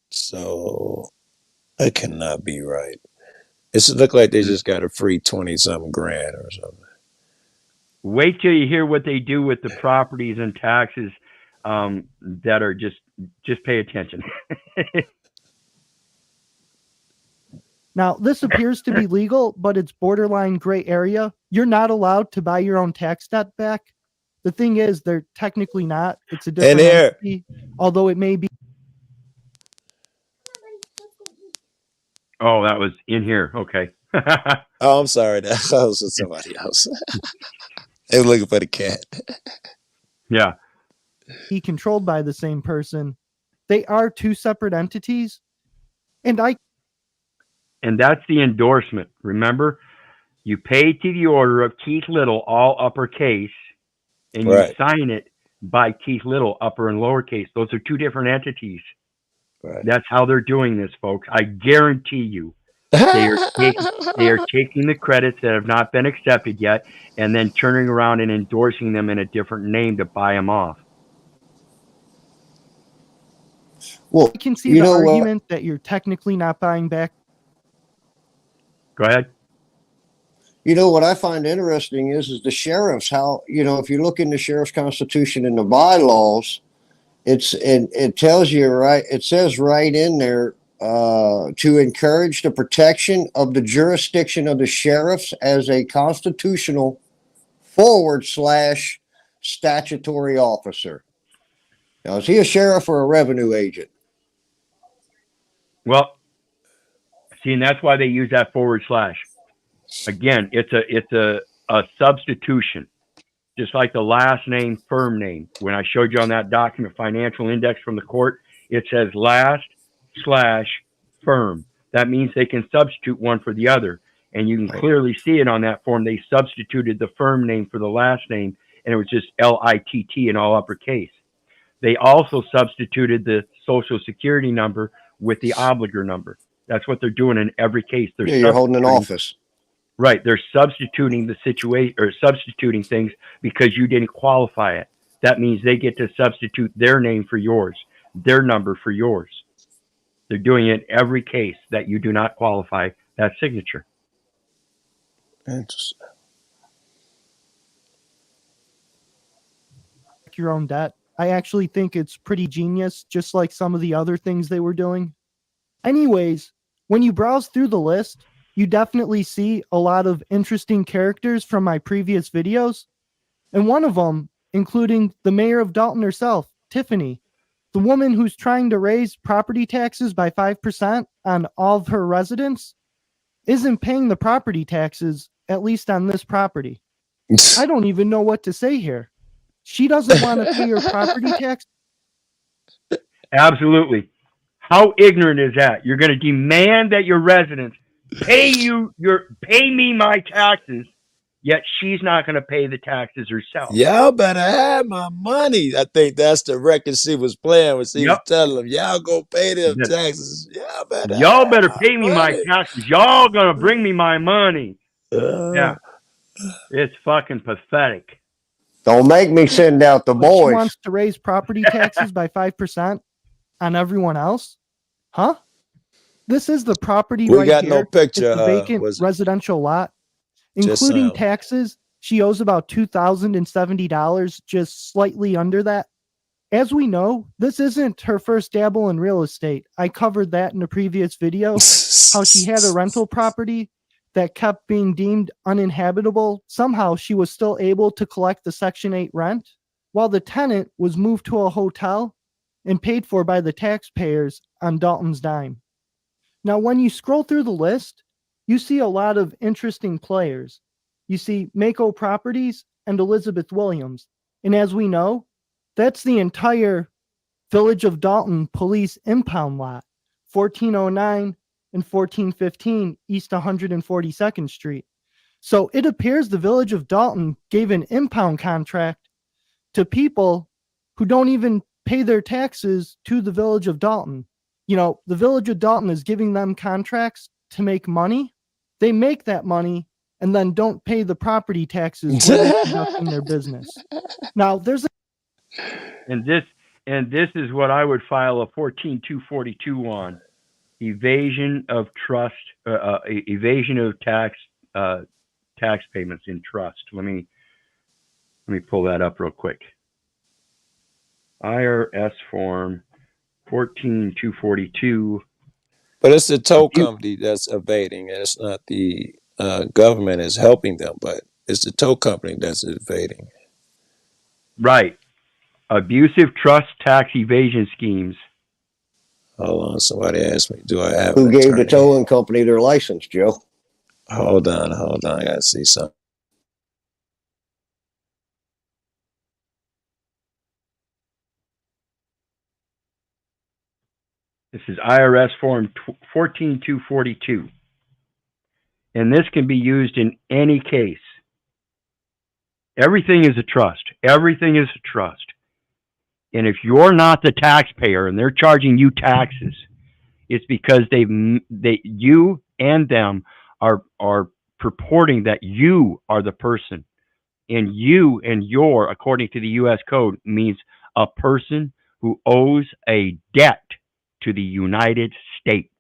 So that cannot be right. It look like they just got a free 20-something grand or something. Wait till you hear what they do with the properties and taxes that are just pay attention. Now, this appears to be legal, but it's borderline gray area. You're not allowed to buy your own tax debt back. The thing is, they're technically not. It's a different entity, although it may be. Oh, that was in here. Okay. Oh, I'm sorry. That was with somebody else. They were looking for the cat. Yeah. Be controlled by the same person. They are 2 separate entities. And that's the endorsement. Remember, you pay to the order of Keith Little, all uppercase, and you sign it by Keith Little, upper and lowercase. Those are 2 different entities. Right. That's how they're doing this, folks. I guarantee you. They are taking the credits that have not been accepted yet and then turning around and endorsing them in a different name to buy them off. Well, I can see the argument that you're technically not buying back. Go ahead. You know, what I find interesting is the sheriffs, how, if you look in the sheriff's constitution and the bylaws, it tells you, right, it says right in there, to encourage the protection of the jurisdiction of the sheriffs as a constitutional / statutory officer. Now, is he a sheriff or a revenue agent? Well, see, and that's why they use that / Again, it's a substitution, just like the last name, firm name. When I showed you on that document, financial index from the court, it says / firm. That means they can substitute one for the other. And you can clearly see it on that form. They substituted the firm name for the last name, and it was just LITT in all uppercase. They also substituted the social security number with the obligor number. That's what they're doing in every case. Yeah, you're holding an office. Right. They're substituting the situation, or substituting things because you didn't qualify it. That means they get to substitute their name for yours, their number for yours. They're doing it in every case that you do not qualify that signature. Interesting. Your own debt. I actually think it's pretty genius, just like some of the other things they were doing. Anyways, when you browse through the list, you definitely see a lot of interesting characters from my previous videos. And one of them, including the mayor of Dolton herself, Tiffany, the woman who's trying to raise property taxes by 5% on all of her residents, isn't paying the property taxes, at least on this property. I don't even know what to say here. She doesn't want to pay her property tax. Absolutely. How ignorant is that? You're going to demand that your residents pay me my taxes, yet she's not going to pay the taxes herself. Y'all better have my money. I think that's the record she was playing when she was telling them, y'all go pay them taxes. Y'all better pay me my taxes. Y'all going to bring me my money. Yeah. It's fucking pathetic. Don't make me send out the boys. She wants to raise property taxes by 5% on everyone else? Huh? This is the property We right got here. no picture, It's a vacant residential lot. Including taxes, she owes about $2,070, just slightly under that. As we know, this isn't her first dabble in real estate. I covered that in a previous video, how she had a rental property that kept being deemed uninhabitable. Somehow she was still able to collect the Section 8 rent, while the tenant was moved to a hotel and paid for by the taxpayers on Dolton's dime. Now, when you scroll through the list, you see a lot of interesting players. You see Mako Properties and Elizabeth Williams. And as we know, that's the entire Village of Dolton police impound lot, 1409 and 1415 East 142nd Street. So it appears the Village of Dolton gave an impound contract to people who don't even pay their taxes to the Village of Dolton. You know, the Village of Dolton is giving them contracts to make money. They make that money and then don't pay the property taxes when they're conducting their business. Now, there's And this is what I would file a 14242 on. Evasion of trust, evasion of tax payments in trust. Let me pull that up real quick. IRS form 14242. But it's the tow company that's evading, and it's not the government is helping them, but it's the tow company that's evading. Right. Abusive trust tax evasion schemes. Hold on, somebody asked me, do I have Who an gave attorney? the towing company their license, Joe? Hold on, I gotta see something. This is IRS form 14242. And this can be used in any case. Everything is a trust. Everything is a trust. And if you're not the taxpayer and they're charging you taxes, it's because you and them are purporting that you are the person. And you and your, according to the U.S. Code, means a person who owes a debt to the United States.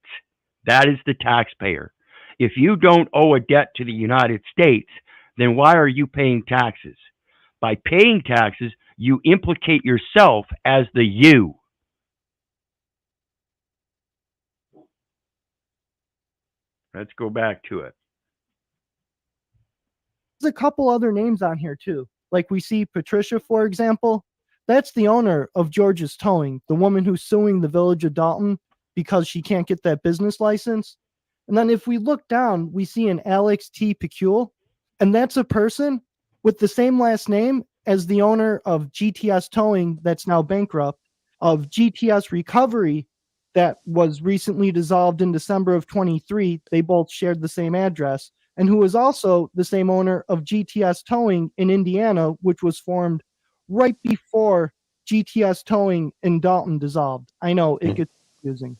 That is the taxpayer. If you don't owe a debt to the United States, then why are you paying taxes? By paying taxes, you implicate yourself as the you. Let's go back to it. There's a couple other names on here too. Like we see Patricia, for example. That's the owner of George's Towing, the woman who's suing the village of Dolton because she can't get that business license. And then if we look down, we see an Alex T. Pecule, and that's a person with the same last name as the owner of GTS Towing that's now bankrupt, of GTS Recovery that was recently dissolved in December of 23. They both shared the same address, and who was also the same owner of GTS Towing in Indiana, which was formed right before GTS Towing in Dolton dissolved. I know it gets confusing.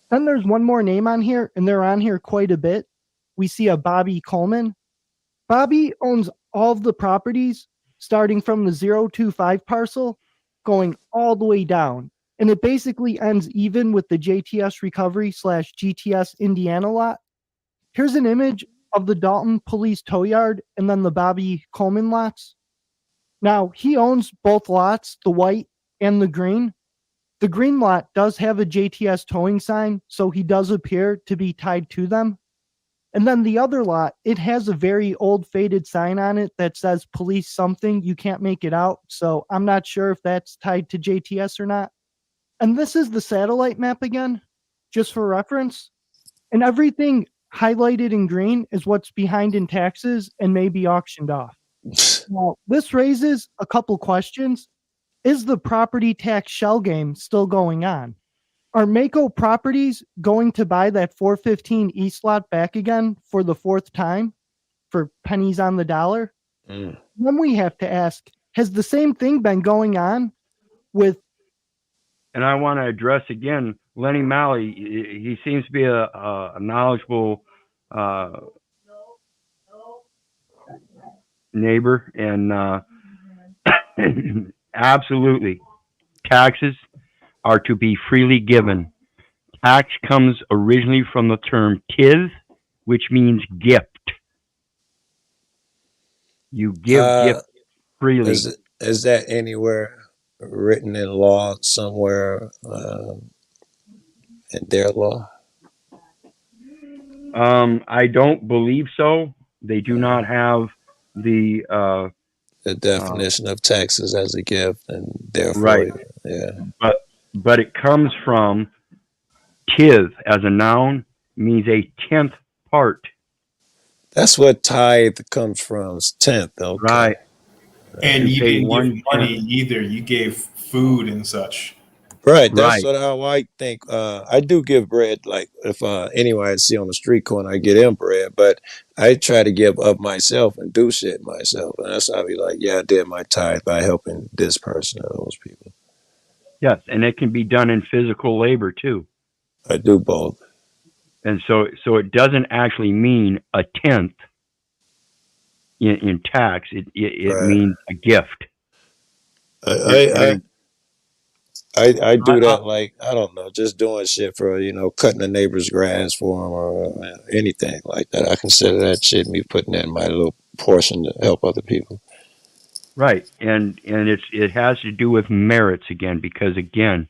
Then there's one more name on here, and they're on here quite a bit. We see a Bobby Coleman. Bobby owns all of the properties starting from the 025 parcel, going all the way down. And it basically ends even with the JTS Recovery / GTS Indiana lot. Here's an image of the Dolton Police Tow Yard and then the Bobby Coleman lots. Now, he owns both lots, the white and the green. The green lot does have a JTS towing sign, so he does appear to be tied to them. And then the other lot, it has a very old faded sign on it that says police something. You can't make it out, so I'm not sure if that's tied to JTS or not. And this is the satellite map again, just for reference. And everything highlighted in green is what's behind in taxes and may be auctioned off. Now, this raises a couple questions. Is the property tax shell game still going on? Are Mako Properties going to buy that 415 East lot back again for the fourth time for pennies on the dollar? Then we have to ask, has the same thing been going on with... And I want to address again, Lenny Malley. He seems to be a knowledgeable neighbor, and absolutely, taxes are to be freely given. Tax comes originally from the term T.I.S., which means gift. You give gift freely. Is that anywhere written in law somewhere in their law? I don't believe so. They do not have the definition of taxes as a gift, and therefore, right. Yeah. But it comes from T.I.S. as a noun means a 10th part. That's what tithe comes from. It's 10th. Okay. Right. And you pay didn't give 1/10. money either. You gave food and such. Right. That's how I think. I do give bread. Like if anyone I see on the street corner, I get them bread. But I try to give up myself and do shit myself. And that's how I be like, yeah, I did my tithe by helping this person or those people. Yes, and it can be done in physical labor too. I do both. And so it doesn't actually mean a 10th in tax. It Right. means a gift. I do that like, I don't know, just doing shit for, cutting the neighbor's grass for them or anything like that. I consider that shit me putting in my little portion to help other people. Right, and it has to do with merits again, because again,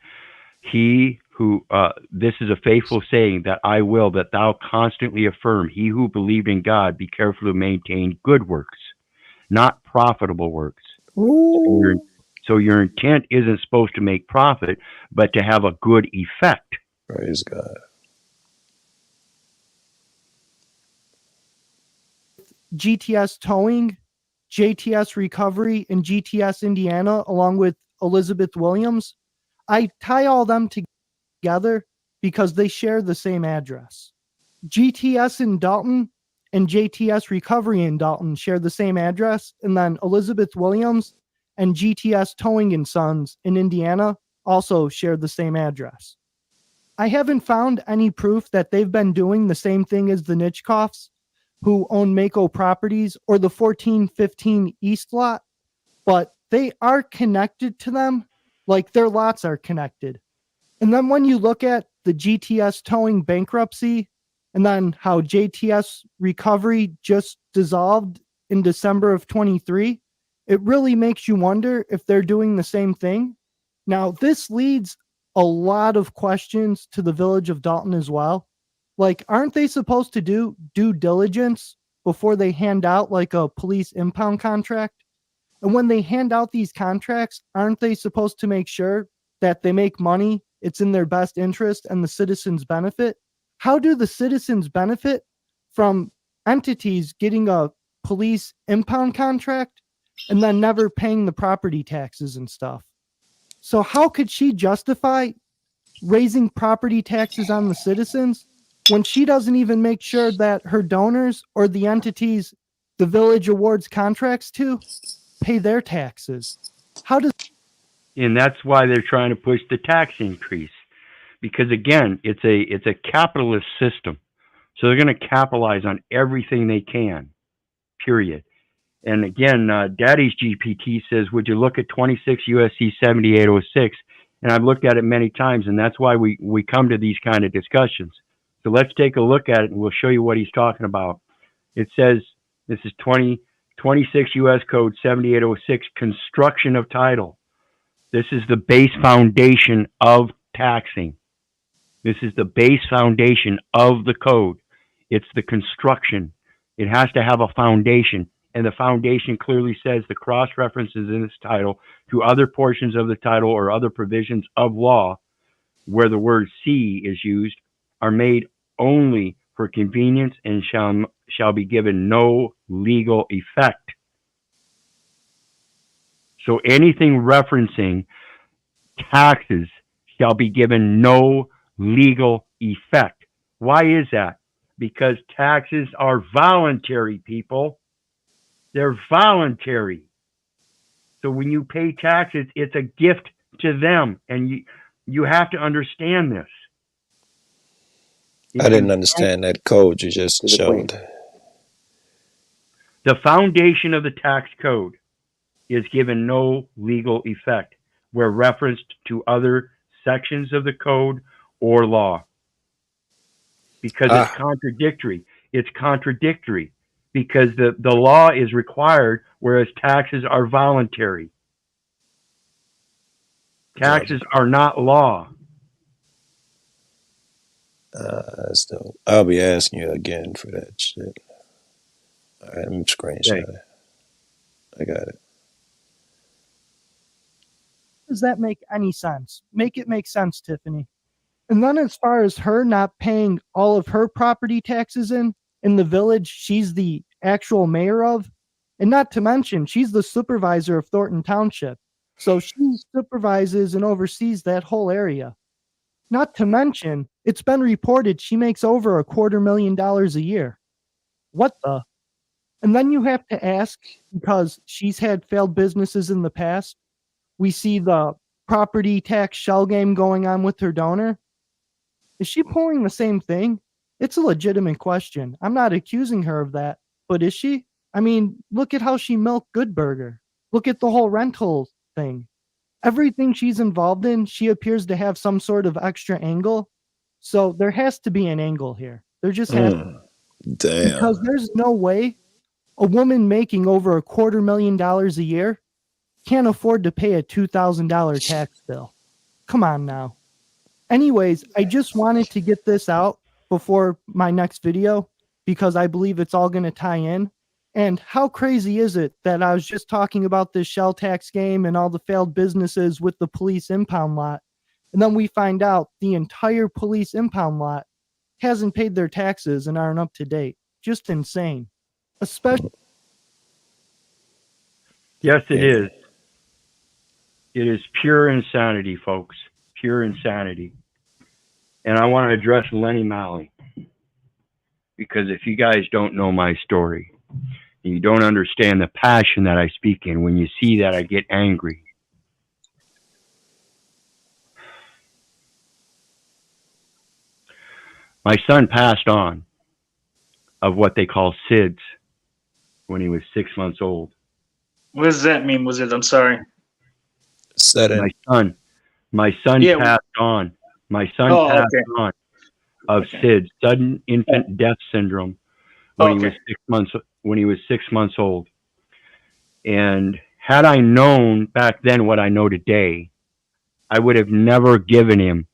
he who this is a faithful saying that I will that thou constantly affirm. He who believed in God, be careful to maintain good works, not profitable works. So your intent isn't supposed to make profit, but to have a good effect. Praise God. GTS Towing, JTS Recovery, and GTS Indiana, along with Elizabeth Williams, I tie all them together because they share the same address. GTS in Dolton and JTS Recovery in Dolton share the same address, and then Elizabeth Williams and GTS Towing and Sons in Indiana also share the same address. I haven't found any proof that they've been doing the same thing as the Nitchkoffs, who own Mako Properties, or the 1415 East lot, but they are connected to them, like their lots are connected. And then when you look at the GTS Towing bankruptcy, and then how JTS Recovery just dissolved in December of 23, it really makes you wonder if they're doing the same thing. Now, this leads a lot of questions to the village of Dolton as well. Like, aren't they supposed to do due diligence before they hand out like a police impound contract? And when they hand out these contracts, aren't they supposed to make sure that they make money, it's in their best interest, and the citizens benefit? How do the citizens benefit from entities getting a police impound contract and then never paying the property taxes and stuff? So how could she justify raising property taxes on the citizens when she doesn't even make sure that her donors or the entities the village awards contracts to pay their taxes? How does And that's why they're trying to push the tax increase, because again, it's a capitalist system. So they're going to capitalize on everything they can, period. And again, Daddy's GPT says, would you look at 26 USC 7806? And I've looked at it many times, and that's why we come to these kind of discussions. So let's take a look at it, and we'll show you what he's talking about. It says, this is 26 U.S. Code 7806, construction of title. This is the base foundation of taxing. This is the base foundation of the code. It's the construction. It has to have a foundation. And the foundation clearly says the cross references in this title to other portions of the title or other provisions of law where the word "see" is used are made only for convenience and shall be given no legal effect. So anything referencing taxes shall be given no legal effect. Why is that? Because taxes are voluntary, people. They're voluntary. So when you pay taxes, it's a gift to them, and you have to understand this. I didn't understand that code you just showed. The foundation of the tax code is given no legal effect where referenced to other sections of the code or law. Because it's contradictory. It's contradictory because the law is required, whereas taxes are voluntary. Taxes are not law. That's dope. I'll be asking you again for that shit. All right, I'm screenshot it. I got it. Does that make any sense? Make it make sense, Tiffany. And then as far as her not paying all of her property taxes in the village she's the actual mayor of, and not to mention she's the supervisor of Thornton Township. So she supervises and oversees that whole area. Not to mention, it's been reported she makes over $250,000 a year. What the? And then you have to ask, because she's had failed businesses in the past, we see the property tax shell game going on with her donor. Is she pulling the same thing? It's a legitimate question. I'm not accusing her of that, but is she? I mean, look at how she milked Good Burger. Look at the whole rental thing. Everything she's involved in, she appears to have some sort of extra angle. So there has to be an angle here. There just has to. Damn. Because there's no way a woman making over $250,000 a year can't afford to pay a $2,000 tax bill. Come on now. Anyways, I just wanted to get this out before my next video because I believe it's all going to tie in. And how crazy is it that I was just talking about this shell tax game and all the failed businesses with the police impound lot, and then we find out the entire police impound lot hasn't paid their taxes and aren't up to date. Just insane. Especially. Yes, it is. It is pure insanity, folks. Pure insanity. And I want to address Lenny Malley. Because if you guys don't know my story, and you don't understand the passion that I speak in, when you see that, I get angry. My son passed on of what they call SIDS when he was 6 months old. What does that mean? Was it? I'm sorry. My son passed on. My son passed on of SIDS, sudden infant death syndrome, when he was 6 months old. And had I known back then what I know today, I would have never given him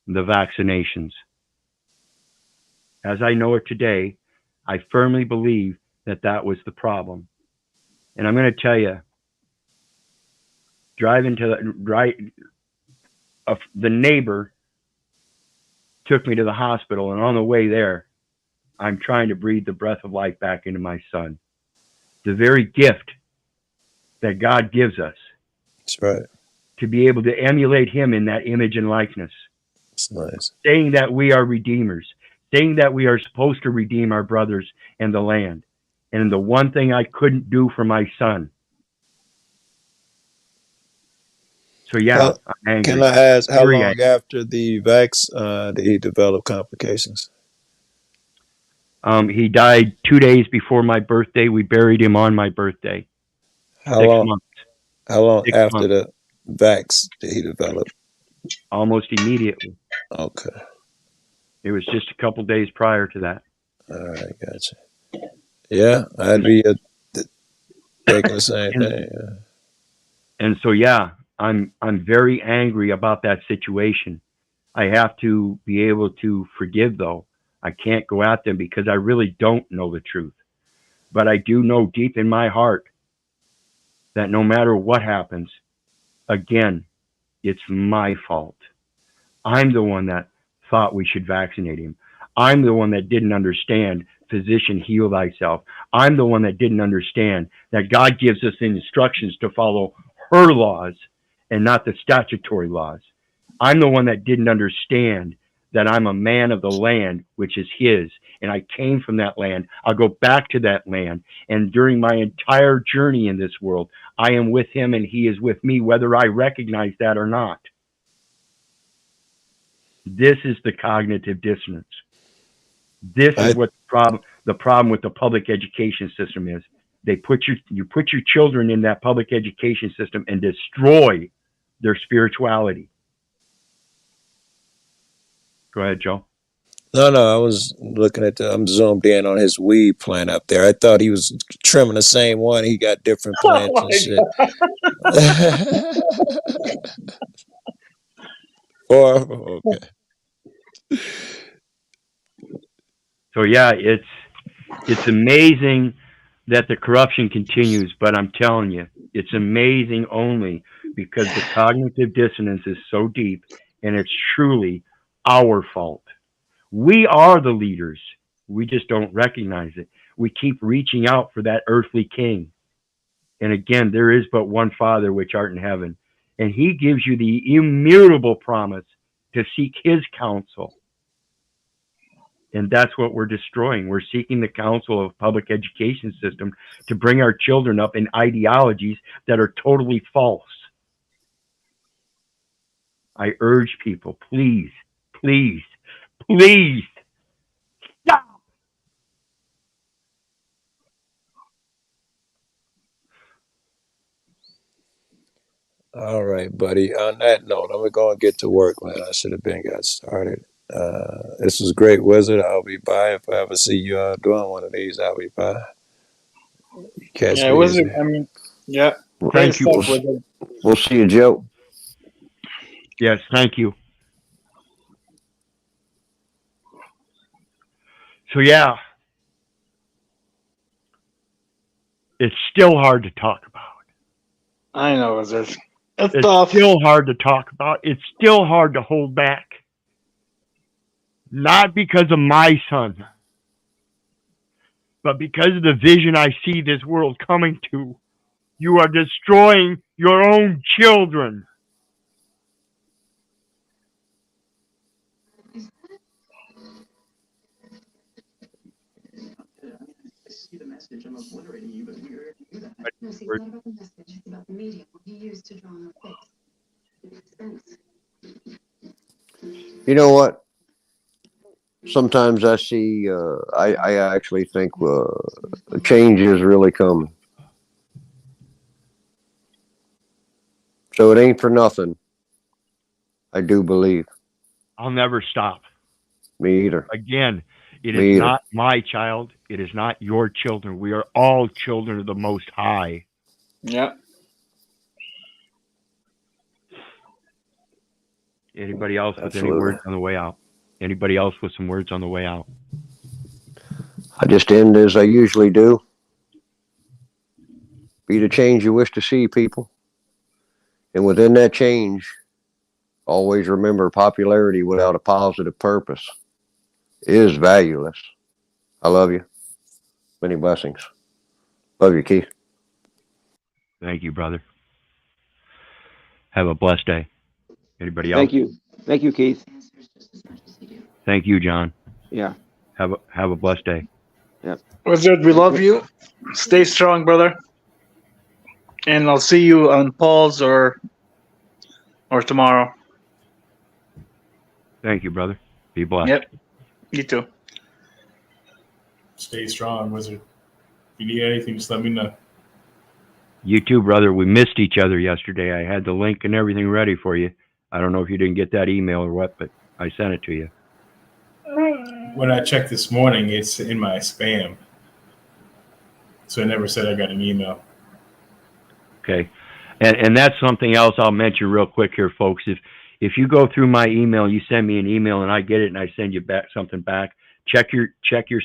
the vaccinations. as I know it today, I firmly believe that that was the problem. And I'm going to tell you, driving to the neighbor took me to the hospital, and on the way there, I'm trying to breathe the breath of life back into my son. The very gift that God gives us. That's right. To be able to emulate him in that image and likeness. That's nice. Saying that we are redeemers. Saying that we are supposed to redeem our brothers and the land. And the one thing I couldn't do for my son. So yeah, I'm angry. Can I ask how Very long angry. after the vax did he develop complications? He died 2 days before my birthday. We buried him on my birthday. How 6 long? months. How long 6 after months. the vax did he develop? Almost immediately. Okay. It was just a couple days prior to that. All right, gotcha. Yeah, I'd be thinking the same thing. Yeah. And so yeah, I'm very angry about that situation. I have to be able to forgive, though. I can't go at them because I really don't know the truth. But I do know deep in my heart that no matter what happens, again, it's my fault. I'm the one that thought we should vaccinate him. I'm the one that didn't understand physician, heal thyself. I'm the one that didn't understand that God gives us instructions to follow her laws and not the statutory laws. I'm the one that didn't understand that I'm a man of the land, which is his, and I came from that land. I'll go back to that land, and during my entire journey in this world, I am with him and he is with me, whether I recognize that or not. This is the cognitive dissonance. This is what the problem with the public education system is. They put you put your children in that public education system and destroy their spirituality. Go ahead, Joe. No, I was looking at I'm zoomed in on his weed plant up there. I thought he was trimming the same one. He got different plants and shit. Okay. So yeah, it's amazing that the corruption continues, but I'm telling you, it's amazing only because the cognitive dissonance is so deep, and it's truly our fault. We are the leaders. We just don't recognize it. We keep reaching out for that earthly king. And again, there is but one Father which art in heaven, and he gives you the immutable promise to seek his counsel. And that's what we're destroying. We're seeking the counsel of public education system to bring our children up in ideologies that are totally false. I urge people, please, please, please, stop. All right, buddy. On that note, I'm going to get to work, man. I should have got started. This was great, Wizard. I'll be by. If I ever see you doing one of these, I'll be by. Catch Yeah, me. Wizard. I mean, yeah. Thank you. We'll see you, Joe. Yes, thank you. So yeah, it's still hard to talk about. I know, Wizard. It's tough. Still hard to talk about. It's still hard to hold back. Not because of my son, but because of the vision I see this world coming to. You are destroying your own children. See the message. I'm obliterating you, but we already knew that. No, see, it's not about the message. It's about the medium he used to draw on our face. It makes sense. You know what? Sometimes I see, I actually think a change is really coming. So it ain't for nothing. I do believe. I'll never stop. Me either. Again, it Me is either. not my child. It is not your children. We are all children of the Most High. Yeah. Anybody else with any Absolutely. words on the way out? Anybody else with some words on the way out? I just end as I usually do. Be the change you wish to see, people. And within that change, always remember popularity without a positive purpose is valueless. I love you. Many blessings. Love you, Keith. Thank you, brother. Have a blessed day. Anybody else? Thank you. Thank you, Keith. Thank you, John. Yeah. Have a blessed day. Yep. Wizard, we love you. Stay strong, brother. And I'll see you on Paul's or tomorrow. Thank you, brother. Be blessed. Yep. You too. Stay strong, Wizard. If you need anything, just let me know. You too, brother. We missed each other yesterday. I had the link and everything ready for you. I don't know if you didn't get that email or what, but I sent it to you. When I checked this morning, it's in my spam. So I never said I got an email. Okay. And that's something else I'll mention real quick here, folks. If you go through my email, you send me an email and I get it and I send you back something back, check your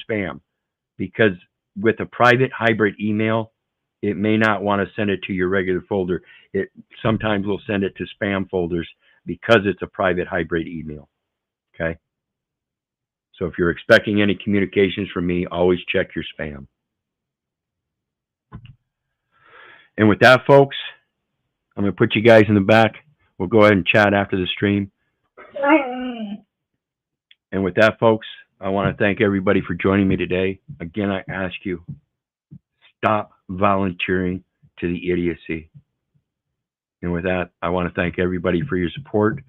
spam, because with a private hybrid email, it may not want to send it to your regular folder. It sometimes will send it to spam folders because it's a private hybrid email. Okay. So if you're expecting any communications from me, always check your spam. And with that, folks, I'm going to put you guys in the back. We'll go ahead and chat after the stream. And with that, folks, I want to thank everybody for joining me today. Again, I ask you, stop volunteering to the idiocy. And with that, I want to thank everybody for your support.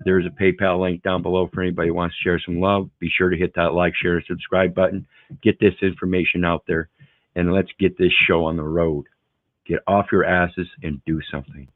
There's a PayPal link down below for anybody who wants to share some love. Be sure to hit that like, share, and subscribe button. Get this information out there, and let's get this show on the road. Get off your asses and do something.